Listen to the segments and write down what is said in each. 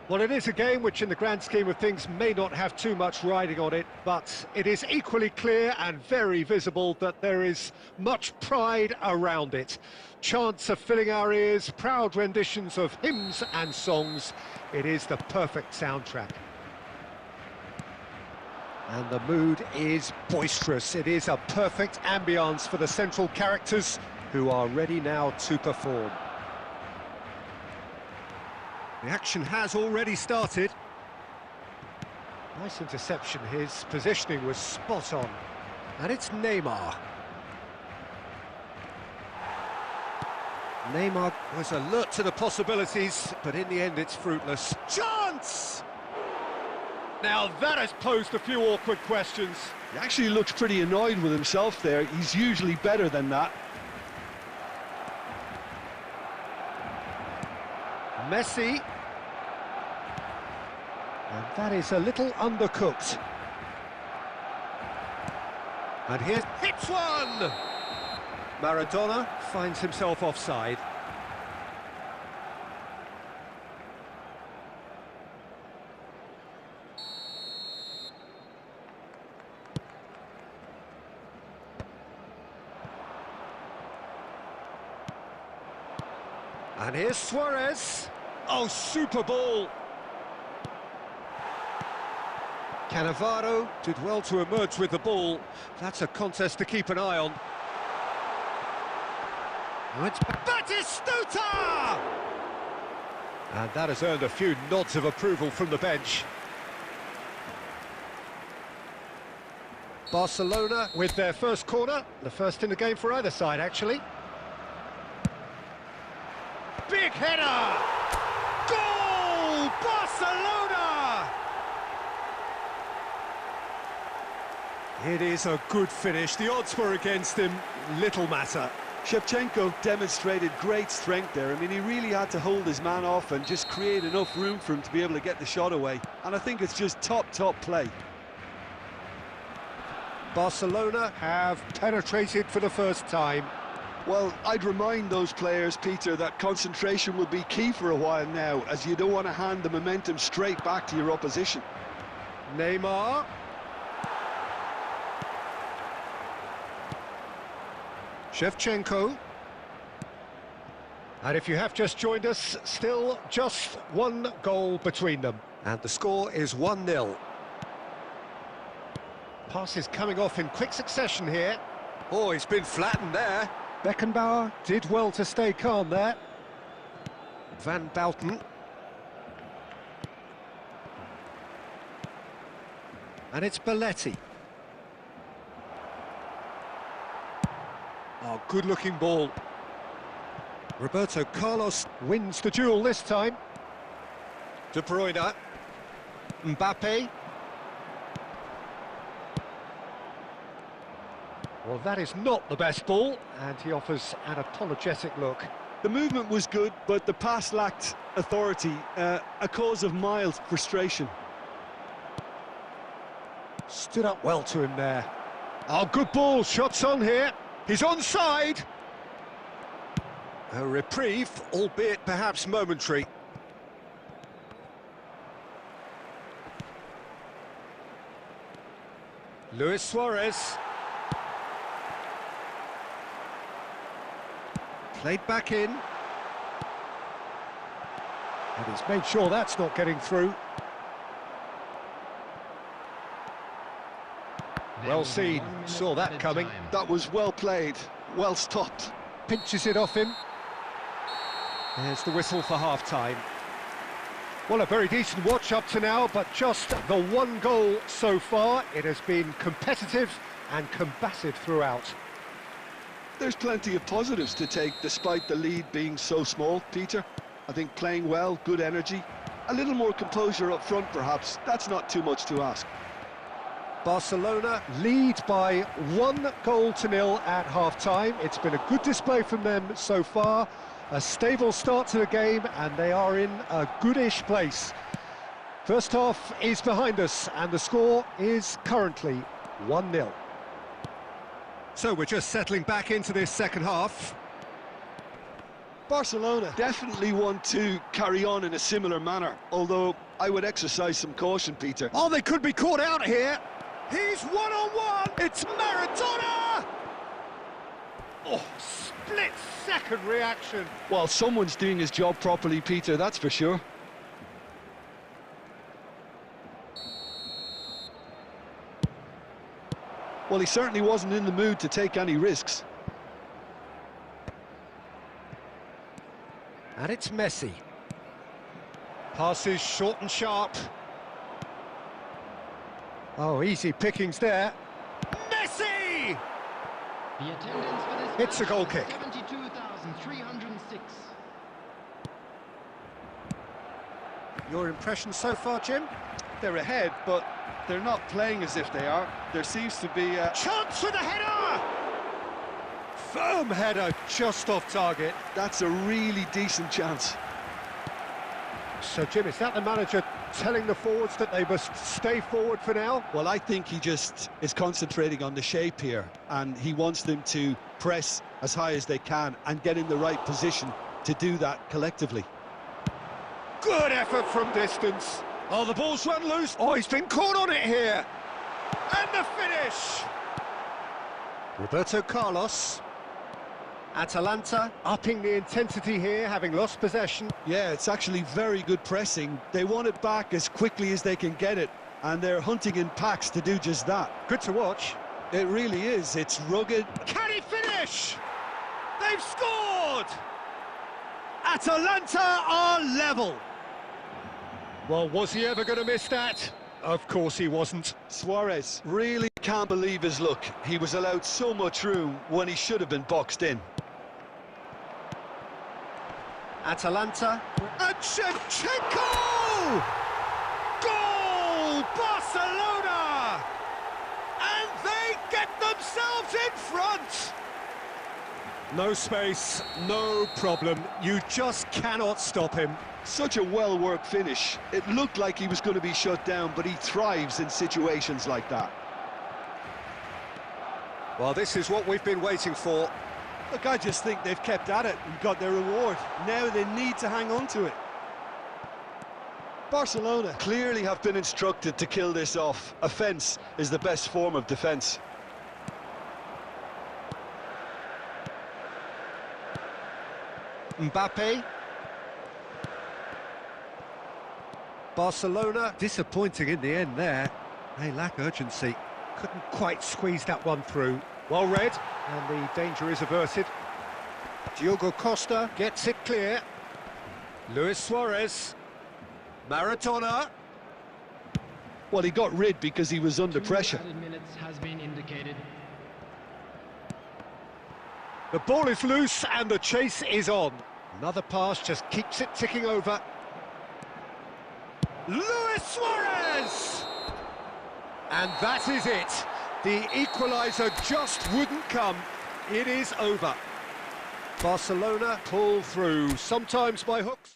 Well, it is a game which in the grand scheme of things may not have too much riding on it, but it is equally clear and very visible that there is much pride around it. Chants are filling our ears, proud renditions of hymns and songs. It is the perfect soundtrack. And the mood is boisterous. It is a perfect ambience for the central characters who are ready now to perform. The action has already started. Nice interception, his positioning was spot on. And it's Neymar. Neymar was alert to the possibilities, but in the end it's fruitless. Chance! Now that has posed a few awkward questions. He actually looks pretty annoyed with himself there. He's usually better than that. Messi. And that is a little undercooked. And here's hits one! Maradona finds himself offside. And here's Suarez. Oh, super ball! Cannavaro did well to emerge with the ball. That's a contest to keep an eye on. Oh, it's Batistuta! And that has earned a few nods of approval from the bench. Barcelona with their first corner, the first in the game for either side, actually. Big header! Goal! Barcelona! It is a good finish. The odds were against him. Little matter. Shevchenko demonstrated great strength there. I mean, he really had to hold his man off and just create enough room for him to be able to get the shot away. And I think it's just top play. Barcelona have penetrated for the first time. Well, I'd remind those players, Peter, that concentration will be key for a while now, as you don't want to hand the momentum straight back to your opposition. Neymar. Shevchenko. And if you have just joined us, still just one goal between them. And the score is 1-0. Passes coming off in quick succession here. Oh, he's been flattened there. Beckenbauer did well to stay calm there. Van Bouten. And it's Belletti. Oh, good-looking ball. Roberto Carlos wins the duel this time. De Bruyne. Mbappe. Well, that is not the best ball, and he offers an apologetic look. The movement was good, but the pass lacked authority, a cause of mild frustration. Stood up well to him there. Oh, good ball, shots on here. He's onside. A reprieve, albeit perhaps momentary. Luis Suarez. Played back in. And he's made sure that's not getting through. Well seen, saw that coming. That was well played, well stopped. Pinches it off him. There's the whistle for half-time. Well, a very decent watch up to now, but just the one goal so far. It has been competitive and combative throughout. There's plenty of positives to take, despite the lead being so small, Peter. I think playing well, good energy, a little more composure up front perhaps. That's not too much to ask. Barcelona lead by 1-0 at half-time. It's been a good display from them so far. A stable start to the game, and they are in a goodish place. First half is behind us, and the score is currently 1-0. So we're just settling back into this second half. Barcelona definitely want to carry on in a similar manner, although I would exercise some caution, Peter. Oh, they could be caught out here. He's one-on-one. It's Maradona. Oh, split-second reaction. Well, someone's doing his job properly, Peter, that's for sure. Well, he certainly wasn't in the mood to take any risks. And it's Messi. Passes short and sharp. Oh, easy pickings there. Messi! The attendance for this It's a goal kick. 72,306. Your impression so far, Jim? They're ahead, but they're not playing as if they are. There seems to be a... Chance for the header! Firm header, just off target. That's a really decent chance. So, Jim, is that the manager telling the forwards that they must stay forward for now? Well, I think he just is concentrating on the shape here, and he wants them to press as high as they can and get in the right position to do that collectively. Good effort from distance. Oh, the ball's run loose. Oh, he's been caught on it here. And the finish. Roberto Carlos. Atalanta upping the intensity here, having lost possession. Yeah, it's actually very good pressing. They want it back as quickly as they can get it, and they're hunting in packs to do just that. Good to watch. It really is. It's rugged. Can he finish? They've scored! Atalanta are level. Well, was he ever going to miss that? Of course he wasn't. Suarez really can't believe his luck. He was allowed so much room when he should have been boxed in. Atalanta, and Shevchenko! Goal! Barcelona! And they get themselves in front! No space, no problem. You just cannot stop him. Such a well-worked finish. It looked like he was going to be shut down, but he thrives in situations like that. Well, this is what we've been waiting for. Look, I just think they've kept at it and got their reward. Now they need to hang on to it. Barcelona clearly have been instructed to kill this off. Offence is the best form of defence. Mbappe. Barcelona disappointing in the end there. They lack urgency. Couldn't quite squeeze that one through. Well read, and the danger is averted. Diogo Costa gets it clear. Luis Suarez. Maradona. Well, he got rid because he was under pressure. 2 added minutes has been indicated. The ball is loose and the chase is on. Another pass just keeps it ticking over. Luis Suarez! And that is it. The equaliser just wouldn't come. It is over. Barcelona pull through, sometimes by hooks.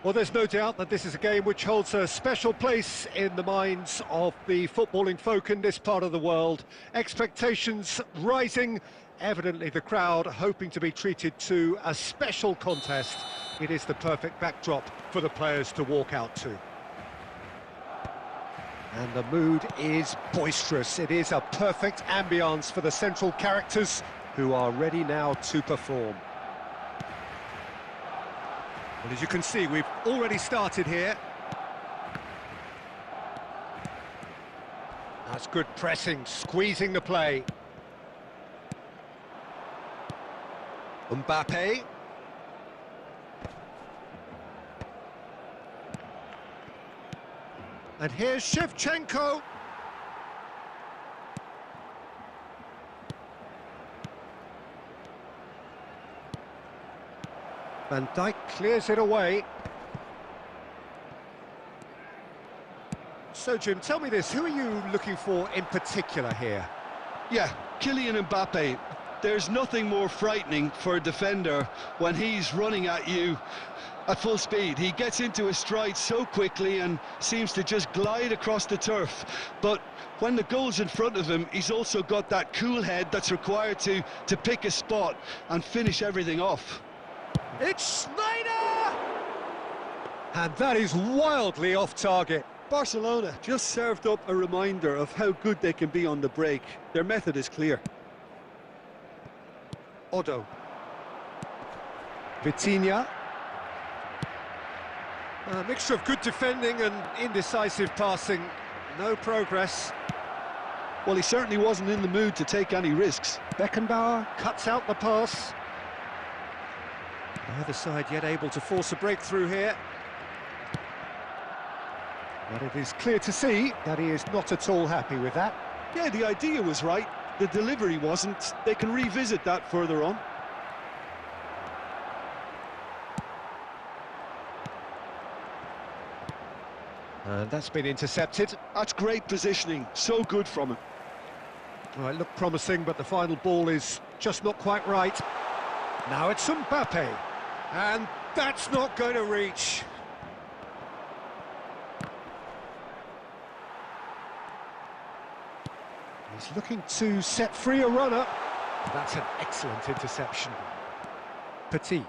Well, there's no doubt that this is a game which holds a special place in the minds of the footballing folk in this part of the world. Expectations rising, evidently the crowd hoping to be treated to a special contest. It is the perfect backdrop for the players to walk out to. And the mood is boisterous. It is a perfect ambience for the central characters who are ready now to perform. Well, as you can see, we've already started here. That's good pressing, squeezing the play. Mbappe. And here's Shevchenko. Van Dijk clears it away. So, Jim, tell me this, who are you looking for in particular here? Yeah, Kylian Mbappe. There's nothing more frightening for a defender when he's running at you at full speed. He gets into his stride so quickly and seems to just glide across the turf. But when the goal's in front of him, he's also got that cool head that's required to pick a spot and finish everything off. It's Schneider! And that is wildly off target. Barcelona just served up a reminder of how good they can be on the break. Their method is clear. Odo. Vitinha. A mixture of good defending and indecisive passing. No progress. Well, he certainly wasn't in the mood to take any risks. Beckenbauer cuts out the pass. The other side yet able to force a breakthrough here. But it is clear to see that he is not at all happy with that. Yeah, the idea was right. The delivery wasn't. They can revisit that further on. And that's been intercepted. That's great positioning. So good from him. Well, it looked promising, but the final ball is just not quite right. Now it's Mbappe. And that's not going to reach. He's looking to set free a runner. That's an excellent interception. Petit.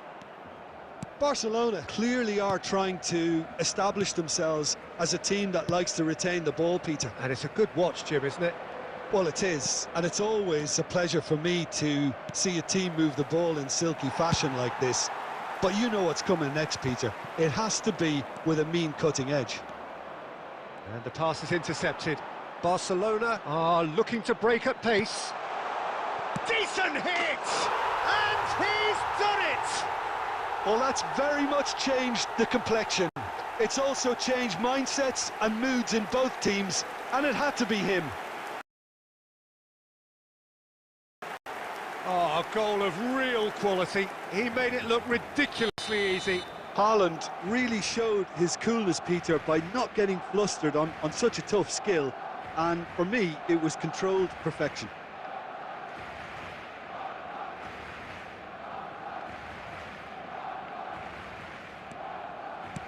Barcelona clearly are trying to establish themselves as a team that likes to retain the ball, Peter. And it's a good watch, Jim, isn't it? Well, it is, and it's always a pleasure for me to see a team move the ball in silky fashion like this. But you know what's coming next, Peter. It has to be with a mean cutting edge. And the pass is intercepted. Barcelona are looking to break at pace. Decent hit! And he's done it! Well, that's very much changed the complexion. It's also changed mindsets and moods in both teams, and it had to be him. Oh, a goal of real quality. He made it look ridiculously easy. Haaland really showed his coolness, Peter, by not getting flustered on such a tough skill. And for me, it was controlled perfection.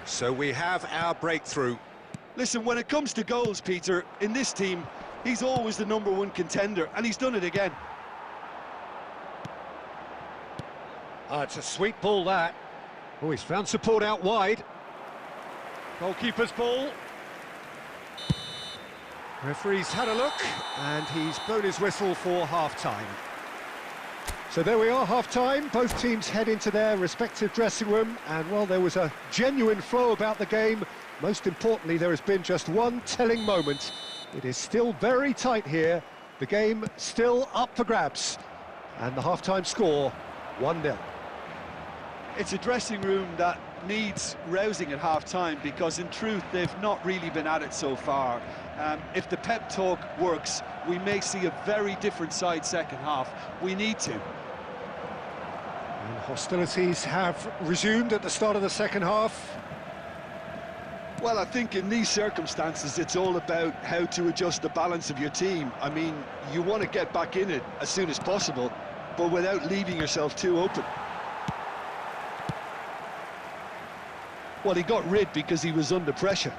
So we have our breakthrough. Listen, when it comes to goals, Peter, in this team, he's always the #1 contender, and he's done it again. Oh, it's a sweet ball, that. Oh, he's found support out wide. Goalkeeper's ball. Referee's had a look, and he's blown his whistle for half-time. So there we are, half-time. Both teams head into their respective dressing room, and, well, there was a genuine flow about the game. Most importantly, there has been just one telling moment. It is still very tight here. The game still up for grabs. And the half-time score, 1-0. It's a dressing room that needs rousing at half-time, because in truth they've not really been at it so far. If the pep talk works, we may see a very different side second half. We need to. And hostilities have resumed at the start of the second half. Well, I think in these circumstances it's all about how to adjust the balance of your team. I mean, you want to get back in it as soon as possible, but without leaving yourself too open. Well, he got rid because he was under pressure.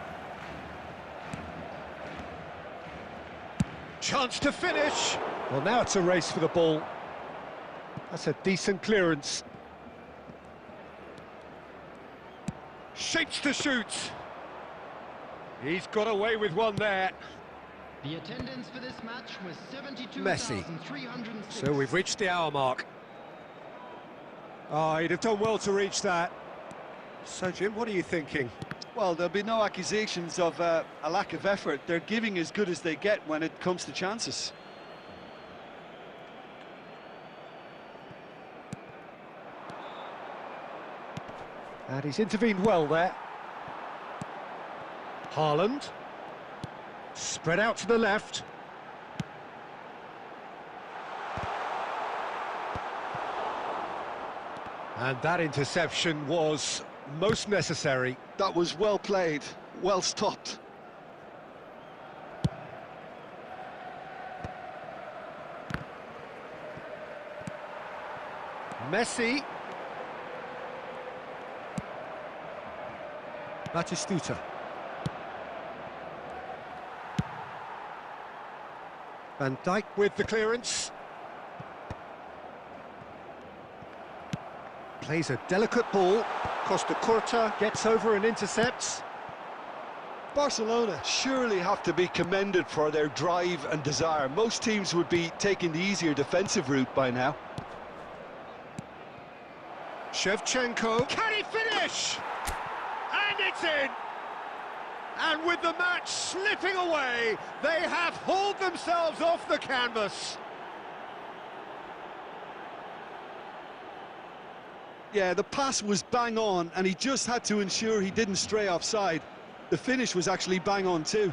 Chance to finish. Well, now it's a race for the ball. That's a decent clearance. Shapes to shoot. He's got away with one there. The attendance for this match was Messi. 72,306. So we've reached the hour mark. Oh, he'd have done well to reach that. So, Jim, what are you thinking? Well, there'll be no accusations of a lack of effort. They're giving as good as they get when it comes to chances. And he's intervened well there. Haaland. Spread out to the left. And that interception was most necessary. That was well played, well stopped. Messi. Batistuta. Van Dijk with the clearance. Plays a delicate ball. Costa Curta gets over and intercepts. Barcelona surely have to be commended for their drive and desire. Most teams would be taking the easier defensive route by now. Shevchenko. Can he finish? And it's in! And with the match slipping away, they have hauled themselves off the canvas. Yeah, the pass was bang on, and he just had to ensure he didn't stray offside. The finish was actually bang on too.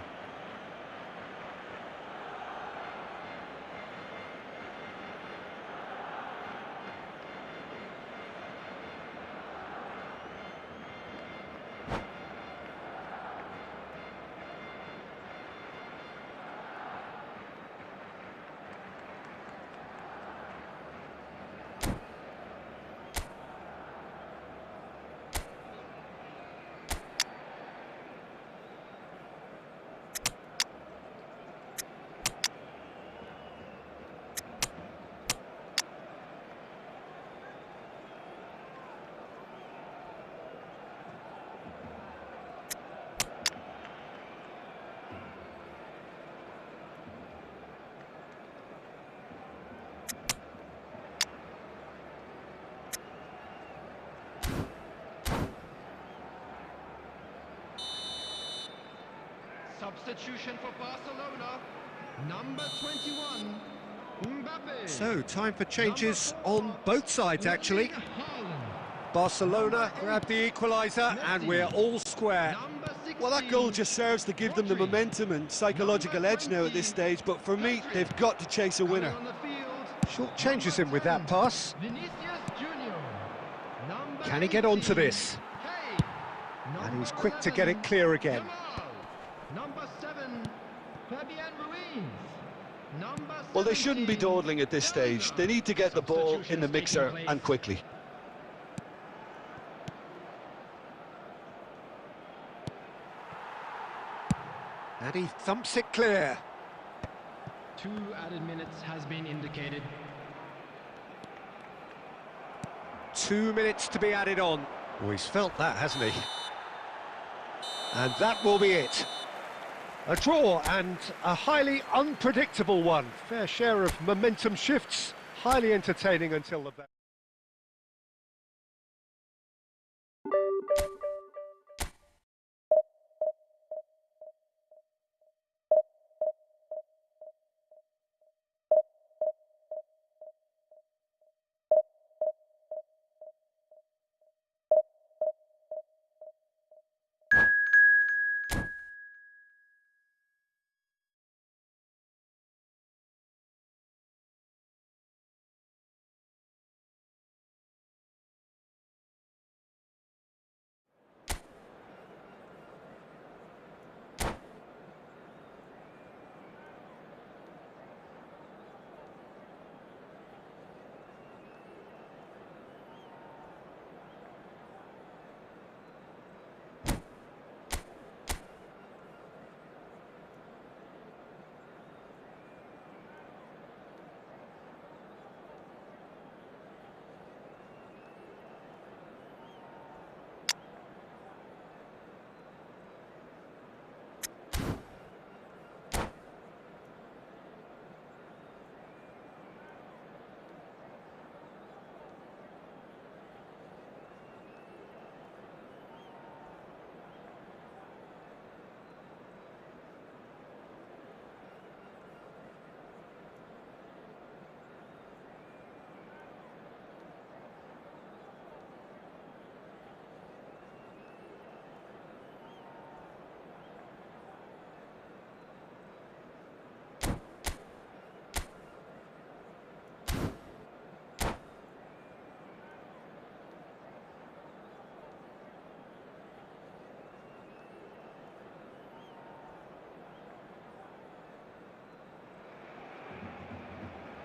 Substitution for Barcelona, number 21, Mbappe. So, time for changes on both sides, actually. Haaland. Barcelona grab the equaliser, and we're all square. Number 16, Well, that goal just serves to give them the momentum and psychological edge now at this stage, but for me, they've got to chase a winner. on the field, Short changes him with that pass. Vinicius Junior. Number Can he get onto 18, this? Hey. And he's Number quick to get it 11, clear again. Jamal. Number 7, Fabian Ruiz. Number Well, they shouldn't be 17, dawdling at this stage. They need to get the ball in the mixer and quickly. And he thumps it clear. 2 added minutes has been indicated. 2 minutes to be added on. Oh, he's felt that, hasn't he? And that will be it. A draw, and a highly unpredictable one. Fair share of momentum shifts. Highly entertaining until the...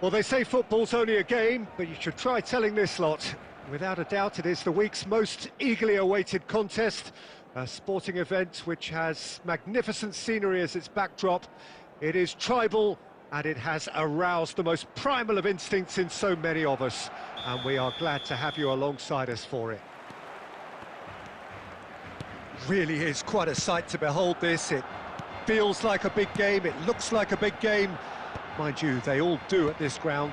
Well, they say football's only a game, but you should try telling this lot. Without a doubt, it is the week's most eagerly awaited contest, a sporting event which has magnificent scenery as its backdrop. It is tribal, and it has aroused the most primal of instincts in so many of us, and we are glad to have you alongside us for it. Really is quite a sight to behold this. It feels like a big game, it looks like a big game. Mind you, they all do at this ground.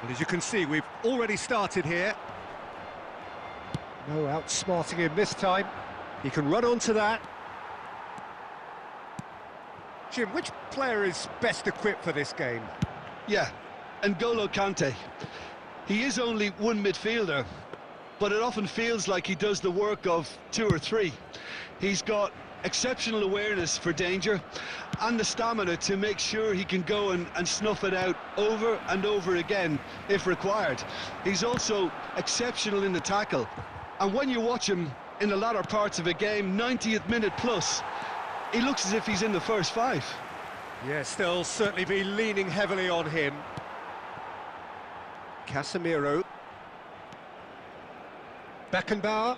Well, as you can see, we've already started here. No outsmarting him this time. He can run onto that. Jim, which player is best equipped for this game? Yeah, N'Golo Kante. He is only one midfielder, but it often feels like he does the work of two or three. He's got exceptional awareness for danger and the stamina to make sure he can go and snuff it out over and over again if required. He's also exceptional in the tackle, and when you watch him in the latter parts of a game, 90th minute plus, he looks as if he's in the first five. Yes, they'll certainly be leaning heavily on him. Casemiro. Beckenbauer.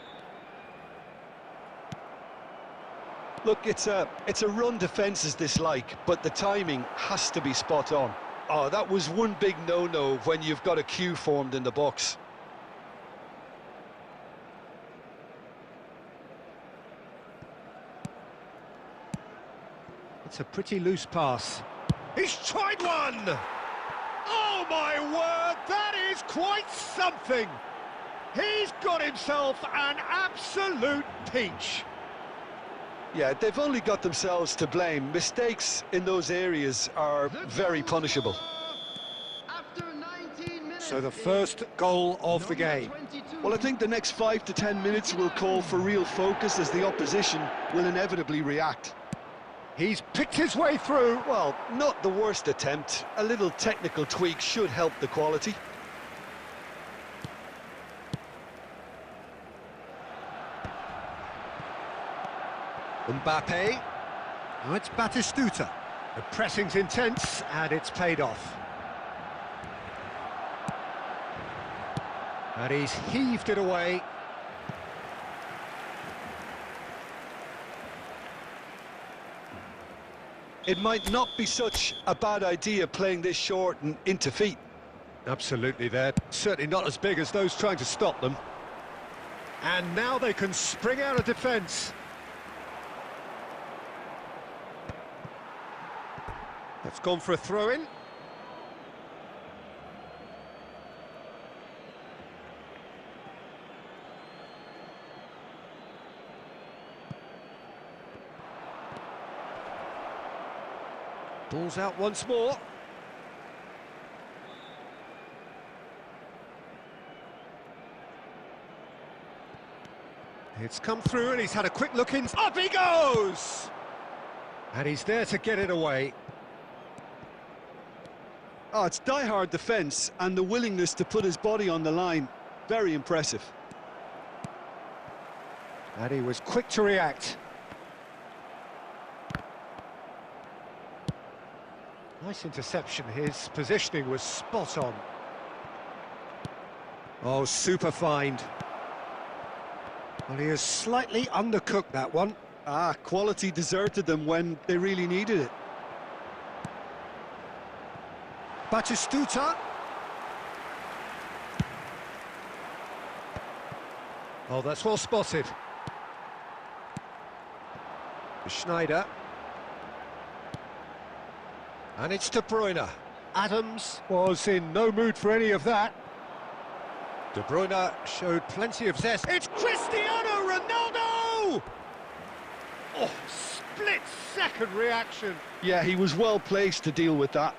Look, it's a run defence is dislike, but the timing has to be spot on. Oh, that was one big no-no when you've got a queue formed in the box. It's a pretty loose pass. He's tried one! Oh my word, that is quite something! He's got himself an absolute peach. Yeah, they've only got themselves to blame. Mistakes in those areas are very punishable. After 19 minutes, So the first goal of the game. Well, I think the next 5 to 10 minutes will call for real focus as the opposition will inevitably react. He's picked his way through. Well, not the worst attempt. A little technical tweak should help the quality. Mbappe. Now it's Batistuta. The pressing's intense, and it's paid off. And he's heaved it away. It might not be such a bad idea playing this short and into feet. Absolutely, they're certainly not as big as those trying to stop them. And now they can spring out of defence. That's gone for a throw-in. Ball's out once more. It's come through and he's had a quick look in. Up he goes! And he's there to get it away. Oh, it's die-hard defence and the willingness to put his body on the line. Very impressive. And he was quick to react. Nice interception. His positioning was spot on. Oh, super find. Well, he has slightly undercooked that one. Ah, quality deserted them when they really needed it. Batistuta. Oh, that's well spotted. Schneider. And it's De Bruyne. Adams was in no mood for any of that. De Bruyne showed plenty of zest. It's Cristiano Ronaldo! Oh, split-second reaction. Yeah, he was well placed to deal with that.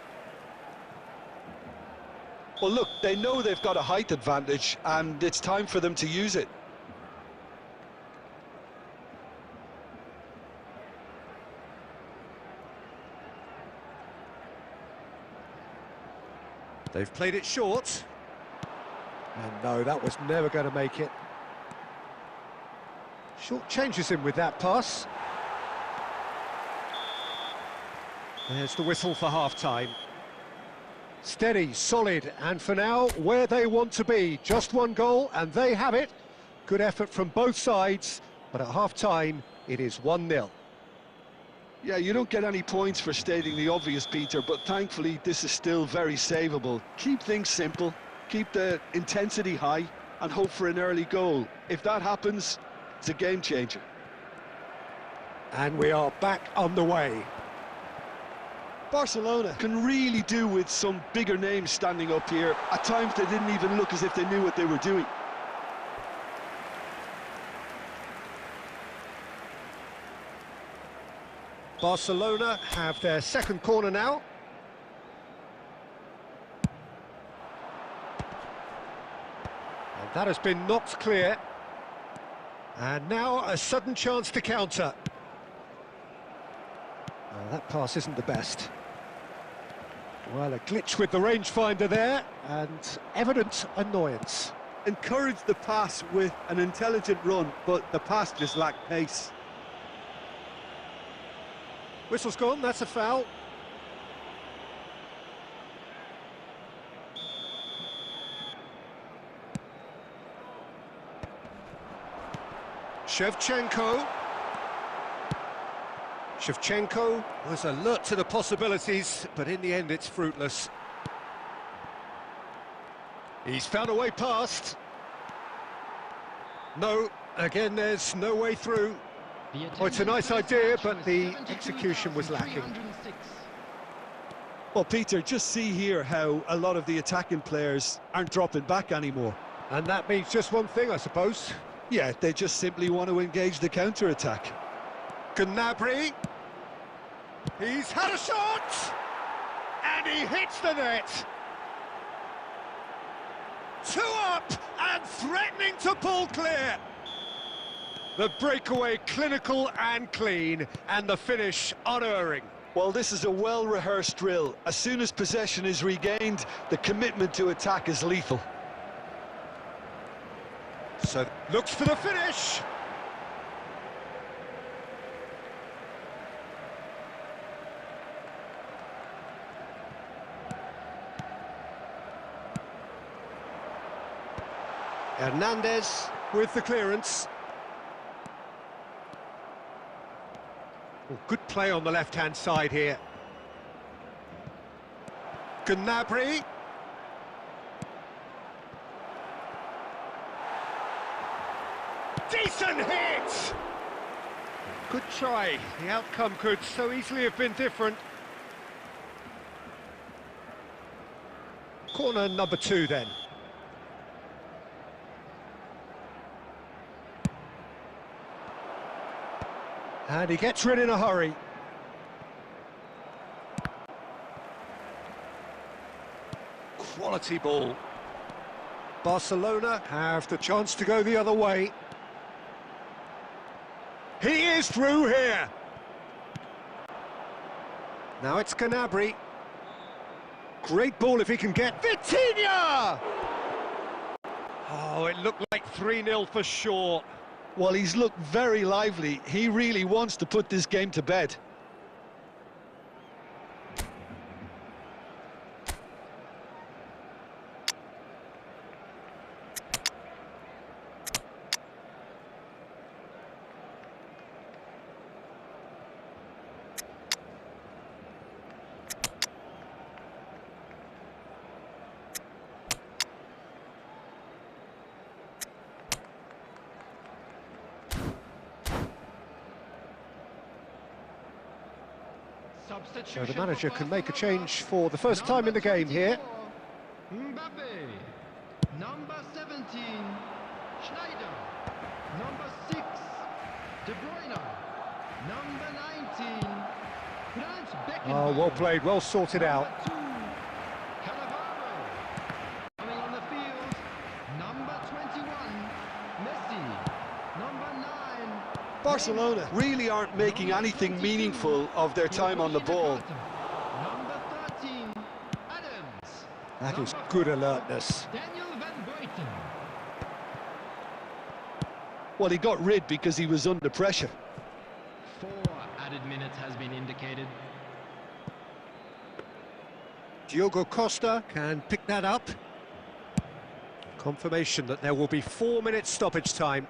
Well, look, they know they've got a height advantage, and it's time for them to use it. They've played it short. And no, that was never going to make it. Short changes him with that pass. There's the whistle for half-time. Steady, solid, and for now, where they want to be. Just one goal, and they have it. Good effort from both sides, but at half-time, it is 1-0. Yeah, you don't get any points for stating the obvious, Peter, but thankfully this is still very savable. Keep things simple, keep the intensity high, and hope for an early goal. If that happens, it's a game changer. And we are back on the way. Barcelona can really do with some bigger names standing up here. At times they didn't even look as if they knew what they were doing. Barcelona have their second corner now. And that has been knocked clear. And now a sudden chance to counter. Well, that pass isn't the best. Well, a glitch with the rangefinder there, and evident annoyance. Encouraged the pass with an intelligent run, but the pass just lacked pace. Whistle's gone, that's a foul. Shevchenko was alert to the possibilities, but in the end it's fruitless. He's found a way past. No, again there's no way through. Oh, it's a nice idea, but the execution was lacking. Well, Peter, just see here how a lot of the attacking players aren't dropping back anymore. And that means just one thing, I suppose. Yeah, they just simply want to engage the counter-attack. Gnabry. He's had a shot! And he hits the net! 2 up and threatening to pull clear! The breakaway clinical and clean, and the finish unerring. Well, this is a well-rehearsed drill. As soon as possession is regained, the commitment to attack is lethal. So, looks for the finish. Hernandez with the clearance. Oh, good play on the left-hand side here. Gnabry. Decent hit! Good try. The outcome could so easily have been different. Corner number 2 then. And he gets rid in a hurry. Quality ball. Barcelona have the chance to go the other way. He is through here. Now it's Gnabry. Great ball if he can get Vitinha! Oh, it looked like 3-0 for sure. Well, he's looked very lively. He really wants to put this game to bed. So the manager can make a change for the first time in the game here. Mbappe, number 17, Schneider, number 6, De Bruyne, number 19, Franz Beckenbauer. Oh, well played, well sorted out. Number 2, Cannavaro. Coming on the field, number 21, Messi, number 9. Barcelona really aren't making anything meaningful of their time on the ball. Number 13, Adams. That is good alertness. Daniel Van Buiten. Well, he got rid because he was under pressure. 4 added minutes has been indicated. Diogo Costa can pick that up. Confirmation that there will be 4 minutes stoppage time.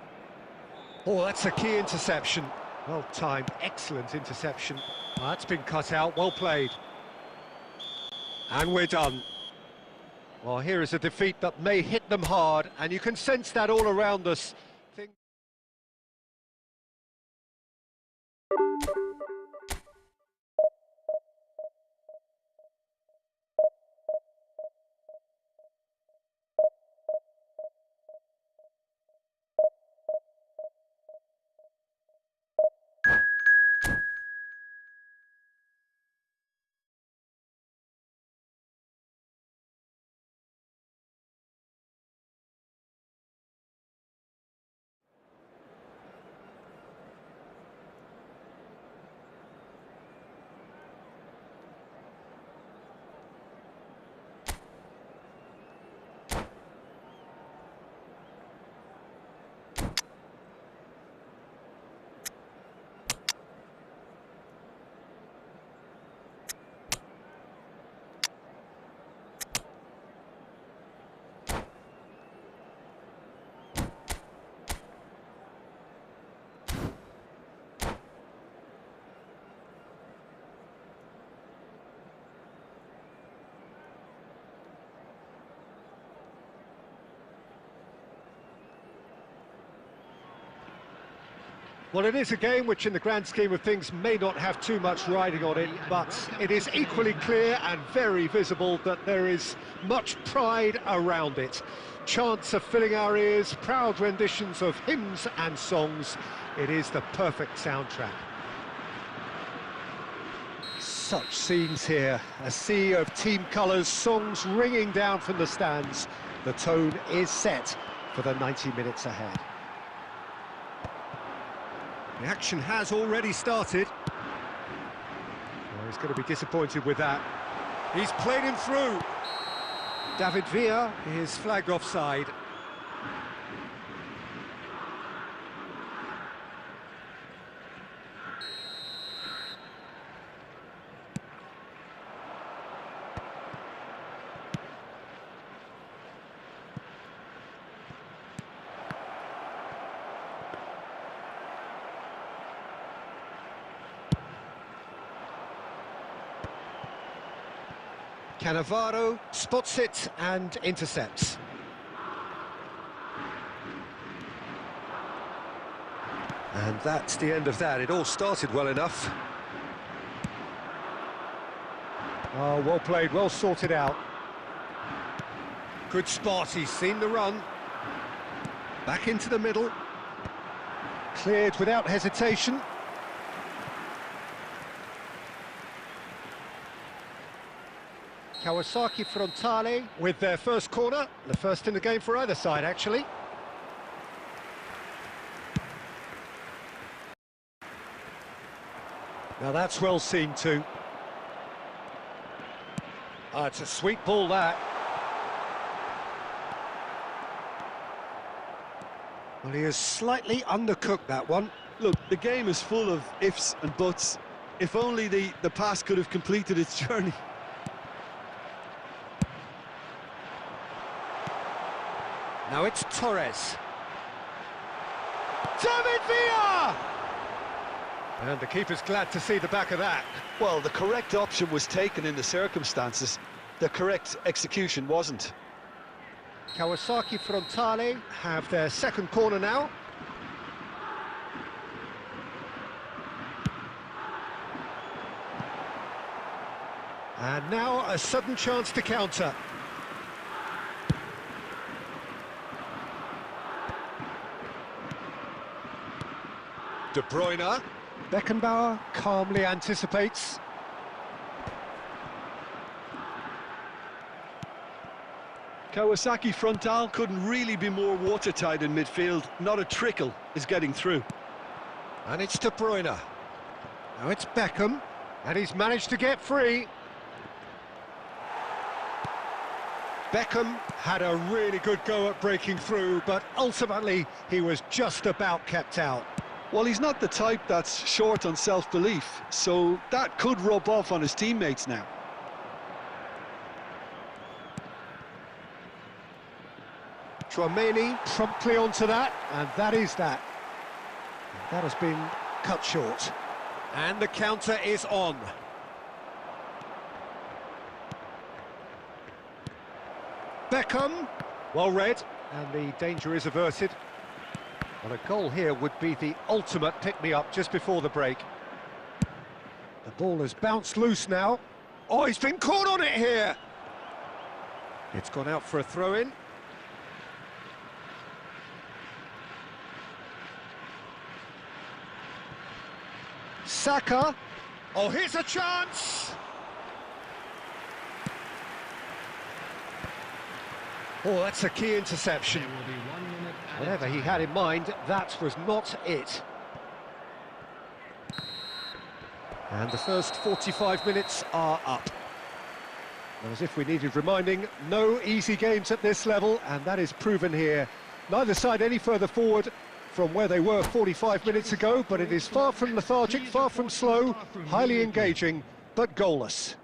Oh, that's a key interception. Well timed, excellent interception. Oh, that's been cut out, well played. And we're done. Well, here is a defeat that may hit them hard, and you can sense that all around us. Well, it is a game which, in the grand scheme of things, may not have too much riding on it, but it is equally clear and very visible that there is much pride around it. Chants are filling our ears, proud renditions of hymns and songs. It is the perfect soundtrack. Such scenes here, a sea of team colours, songs ringing down from the stands. The tone is set for the 90 minutes ahead. The action has already started. Well, he's going to be disappointed with that. He's played him through. David Villa is flagged offside. Cannavaro spots it and intercepts. And that's the end of that. It all started well enough. Oh, well played, well sorted out. Good spot, he's seen the run. Back into the middle. Cleared without hesitation. Kawasaki Frontale with their first corner, the first in the game for either side, actually. Now that's well seen too. Oh, it's a sweet ball, that. Well, he has slightly undercooked that one. Look, the game is full of ifs and buts. If only the pass could have completed its journey. Now it's Torres. David Villa! And the keeper's glad to see the back of that. Well, the correct option was taken in the circumstances. The correct execution wasn't. Kawasaki Frontale have their second corner now. And now a sudden chance to counter. De Bruyne. Beckenbauer calmly anticipates. Kawasaki Frontale couldn't really be more watertight in midfield. Not a trickle is getting through. And it's De Bruyne. Now it's Beckham, and he's managed to get free. Beckham had a really good go at breaking through, but ultimately he was just about kept out. Well, he's not the type that's short on self-belief, so that could rub off on his teammates now. Chouameni promptly onto that, and that is that. And that has been cut short. And the counter is on. Beckham, well read, and the danger is averted. Well, a goal here would be the ultimate pick-me-up just before the break. The ball has bounced loose now. Oh, he's been caught on it here! It's gone out for a throw-in. Saka. Oh, here's a chance! Oh, that's a key interception. There will be 1 minute added Whatever he time. had in mind, that was not it. And the first 45 minutes are up. And as if we needed reminding, no easy games at this level, and that is proven here. Neither side any further forward from where they were 45 minutes ago, but it is far from lethargic, far from slow, highly engaging, but goalless.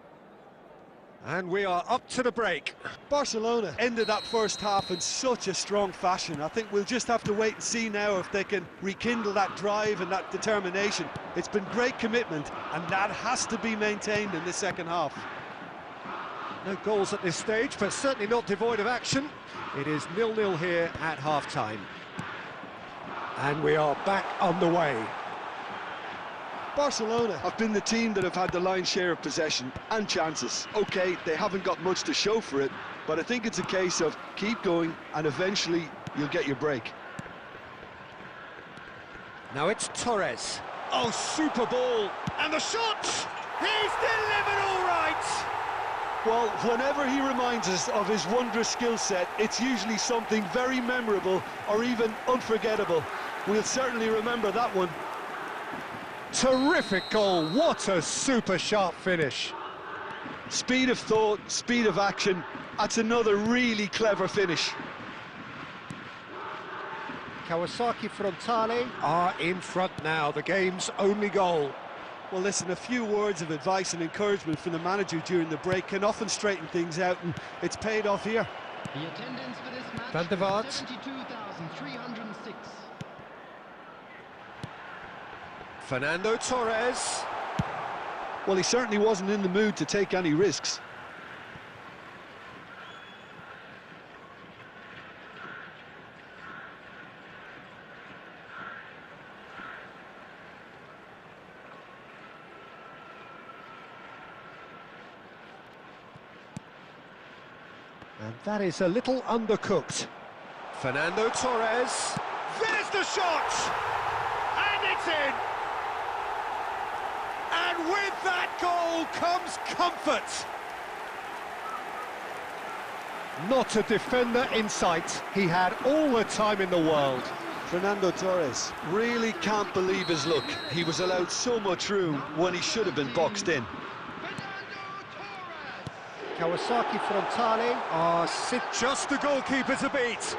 And we are up to the break. Barcelona ended that first half in such a strong fashion. I think we'll just have to wait and see now if they can rekindle that drive and that determination. It's been great commitment, and that has to be maintained in the second half. No goals at this stage, but certainly not devoid of action. It is 0-0 here at half-time. And we are back on the way. Barcelona have been the team that have had the lion's share of possession and chances. Okay, they haven't got much to show for it, but I think it's a case of keep going and eventually you'll get your break. Now it's Torres. Oh, super ball! And the shot! He's delivered all right! Well, whenever he reminds us of his wondrous skill set, it's usually something very memorable or even unforgettable. We'll certainly remember that one. Terrific goal, what a super sharp finish. Speed of thought, speed of action, that's another really clever finish. Kawasaki Frontale are in front now, the game's only goal. Well, listen, a few words of advice and encouragement from the manager during the break can often straighten things out, and it's paid off here. The attendance for this match Van der Vaart. is 72,306. Fernando Torres. Well, he certainly wasn't in the mood to take any risks. And that is a little undercooked. Fernando Torres. There's the shot! And it's in! And with that goal comes comfort. Not a defender in sight. He had all the time in the world. Fernando Torres really can't believe his luck. He was allowed so much room when he should have been boxed in. Kawasaki Frontale sit just the goalkeeper to beat.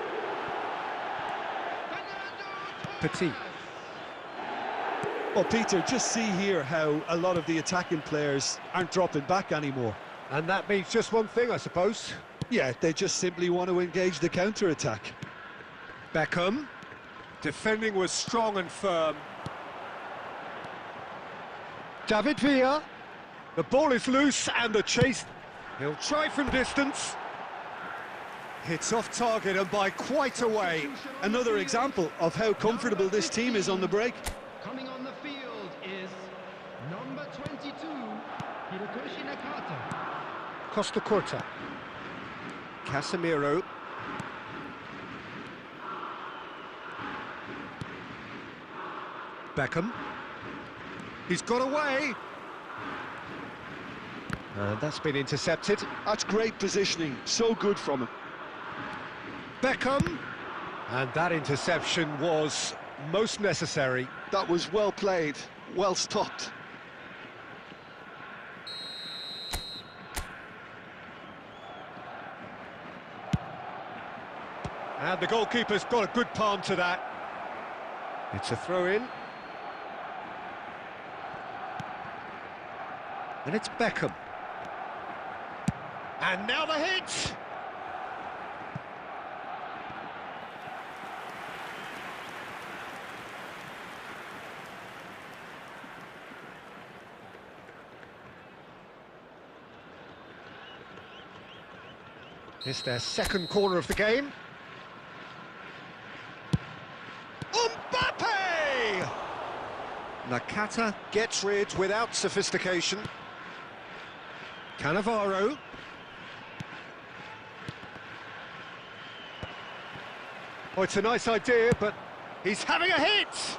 Petit. Well, Peter, just see here how a lot of the attacking players aren't dropping back anymore. And that means just one thing, I suppose. Yeah, they just simply want to engage the counter-attack. Beckham. Defending was strong and firm. David Villa. The ball is loose and the chase. He'll try from distance. It's off target and by quite a way. Another example of how comfortable this team is on the break. Coming on the field is number 22, Hirokoshi Nakata. Costa Curta. Casemiro. Beckham. He's got away. And that's been intercepted. That's great positioning, so good from him. Beckham. And that interception was most necessary. That was well played, well stopped. And the goalkeeper's got a good palm to that. It's a throw-in. And it's Beckham. And now the hit! It's their second corner of the game. Mbappe! Nakata gets rid without sophistication. Cannavaro. Oh, it's a nice idea, but he's having a hit!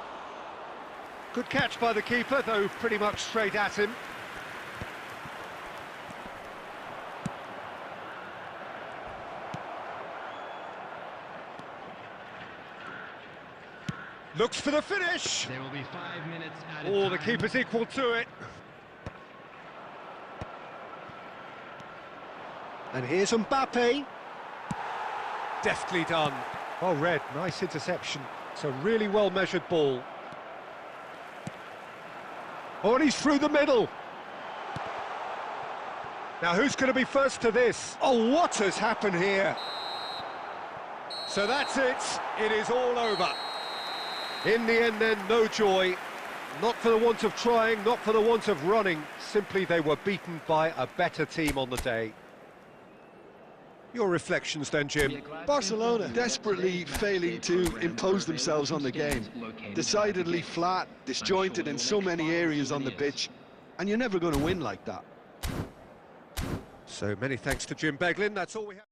Good catch by the keeper, though pretty much straight at him. Looks for the finish! There will be 5 minutes added Oh, the time. keeper's equal to it. And here's Mbappe. Deftly done. Oh, Red, nice interception. It's a really well-measured ball. Oh, and he's through the middle. Now, who's going to be first to this? Oh, what has happened here? So that's it. It is all over. In the end, then, no joy. Not for the want of trying, not for the want of running. Simply, they were beaten by a better team on the day. Your reflections then, Jim? Barcelona desperately failing to impose themselves on the game. Decidedly flat, disjointed in so many areas on the pitch, and you're never going to win like that. So many thanks to Jim Beglin. That's all we have.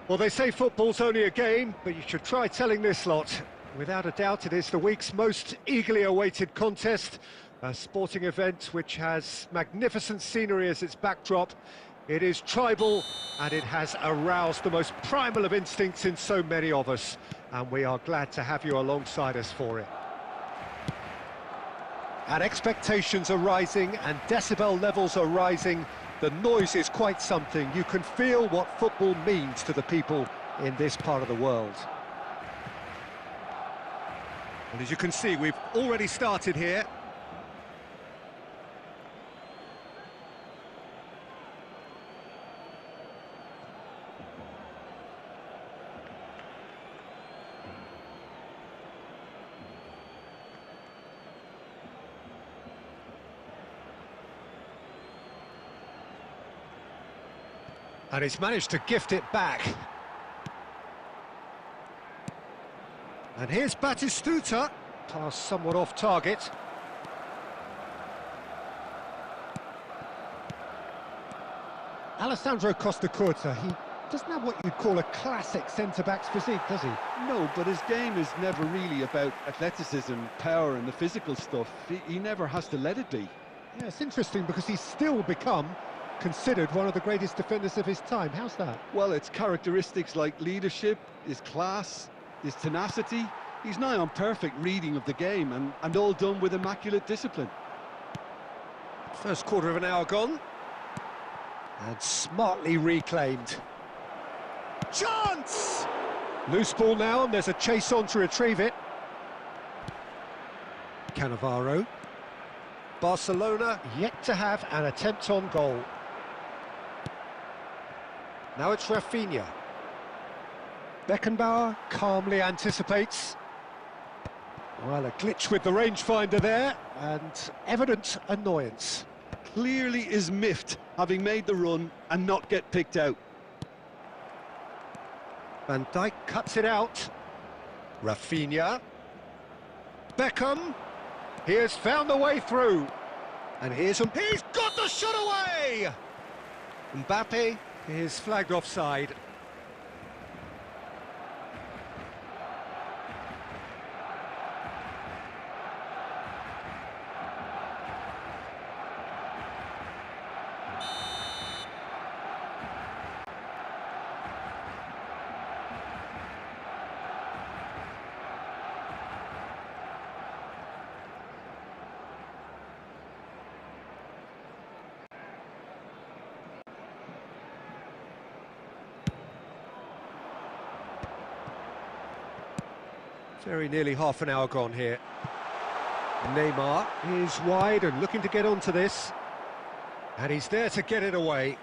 Well, they say football's only a game, but you should try telling this lot. Without a doubt, it is the week's most eagerly awaited contest, a sporting event which has magnificent scenery as its backdrop. It is tribal, and it has aroused the most primal of instincts in so many of us, and we are glad to have you alongside us for it. And expectations are rising, and decibel levels are rising. The noise is quite something. You can feel what football means to the people in this part of the world. And as you can see, we've already started here. And he's managed to gift it back. And here's Batistuta, pass somewhat off target. Alessandro Costacurta, he doesn't have what you'd call a classic centre-back's physique, does he? No, but his game is never really about athleticism, power and the physical stuff. He never has to let it be. Yeah, it's interesting because he's still become considered one of the greatest defenders of his time. How's that? Well, it's characteristics like leadership, his class, his tenacity. He's nigh on perfect reading of the game and all done with immaculate discipline. First quarter of an hour gone. And smartly reclaimed. Chance! Loose ball now, and there's a chase on to retrieve it. Cannavaro. Barcelona yet to have an attempt on goal. Now it's Rafinha. Beckenbauer calmly anticipates. Well, a glitch with the rangefinder there, and evident annoyance. Clearly is miffed, having made the run and not get picked out. Van Dijk cuts it out. Rafinha. Beckham. He has found the way through. And he's got the shot away! Mbappe is flagged offside. Very nearly half an hour gone here. Neymar is wide and looking to get onto this. And he's there to get it away.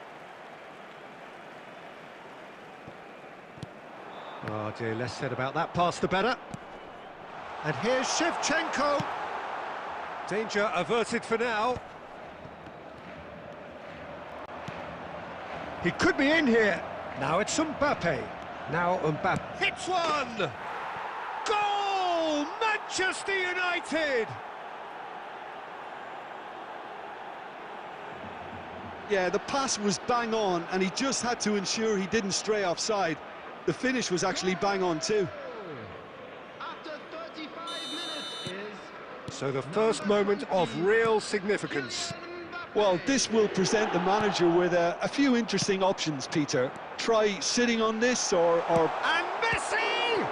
Oh dear, less said about that pass the better. And here's Shevchenko. Danger averted for now. He could be in here. Now it's Mbappe. Now Mbappe hits one! Goal! Manchester United! Yeah, the pass was bang on and he just had to ensure he didn't stray offside. The finish was actually bang on too. After 35 So the first moment of real significance. Well, this will present the manager with a few interesting options, Peter. Try sitting on this or... And Messi!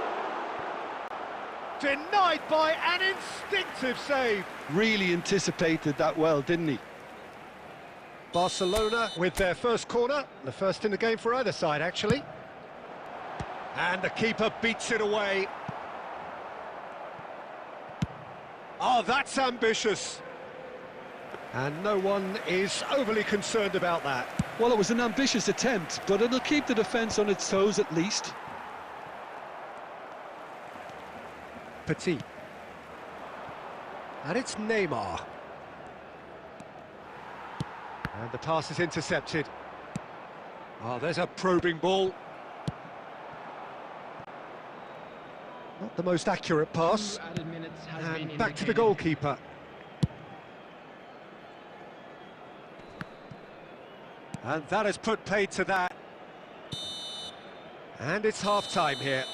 Denied by an instinctive save. Really anticipated that well, didn't he? Barcelona with their first corner, the first in the game for either side, actually. And the keeper beats it away. Oh, that's ambitious. And no one is overly concerned about that. Well, it was an ambitious attempt, but it'll keep the defence on its toes at least. Petit. And it's Neymar. And the pass is intercepted. Oh, there's a probing ball. Not the most accurate pass. And back to the goalkeeper. And that has put paid to that. And it's half-time here.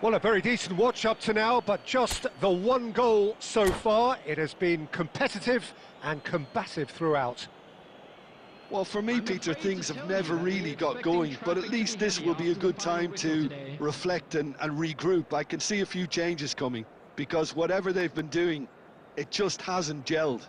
Well, a very decent watch up to now, but just the one goal so far. It has been competitive and combative throughout. Well, for me, Peter, things have never really got going, but at least this will be a good time to reflect and regroup. I can see a few changes coming, because whatever they've been doing, it just hasn't gelled.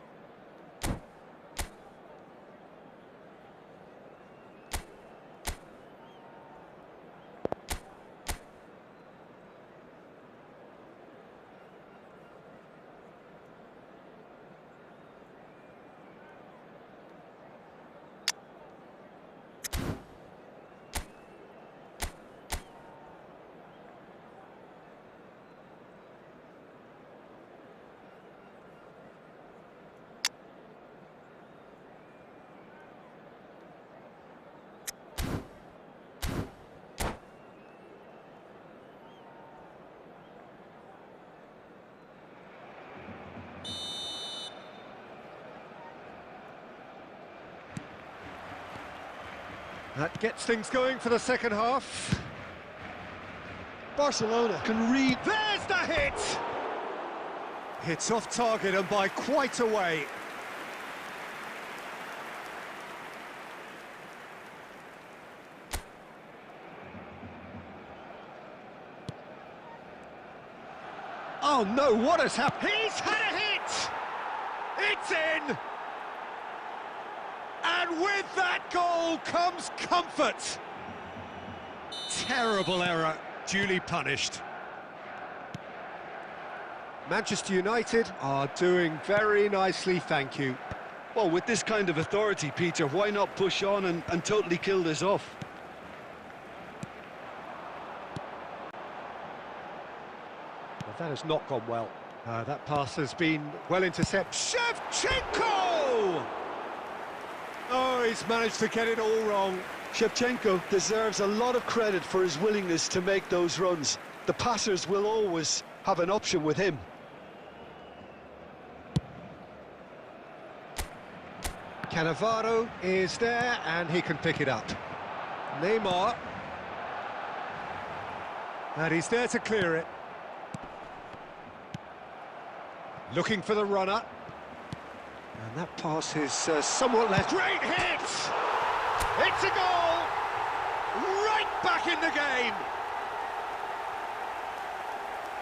That gets things going for the second half. Barcelona can read. There's the hit! It's off target and by quite a way. Oh no, what has happened? He's had a hit! It's in! And with that goal comes comfort. Terrible error, duly punished. Manchester United are doing very nicely, thank you. Well, with this kind of authority, Peter, why not push on and totally kill this off? Well, that has not gone well. That pass has been well intercepted. Shevchenko! Oh, he's managed to get it all wrong. Shevchenko deserves a lot of credit for his willingness to make those runs. The passers will always have an option with him. Cannavaro is there, and he can pick it up. Neymar. And he's there to clear it. Looking for the runner. And that pass is somewhat left. Great hit! It's a goal! Right back in the game!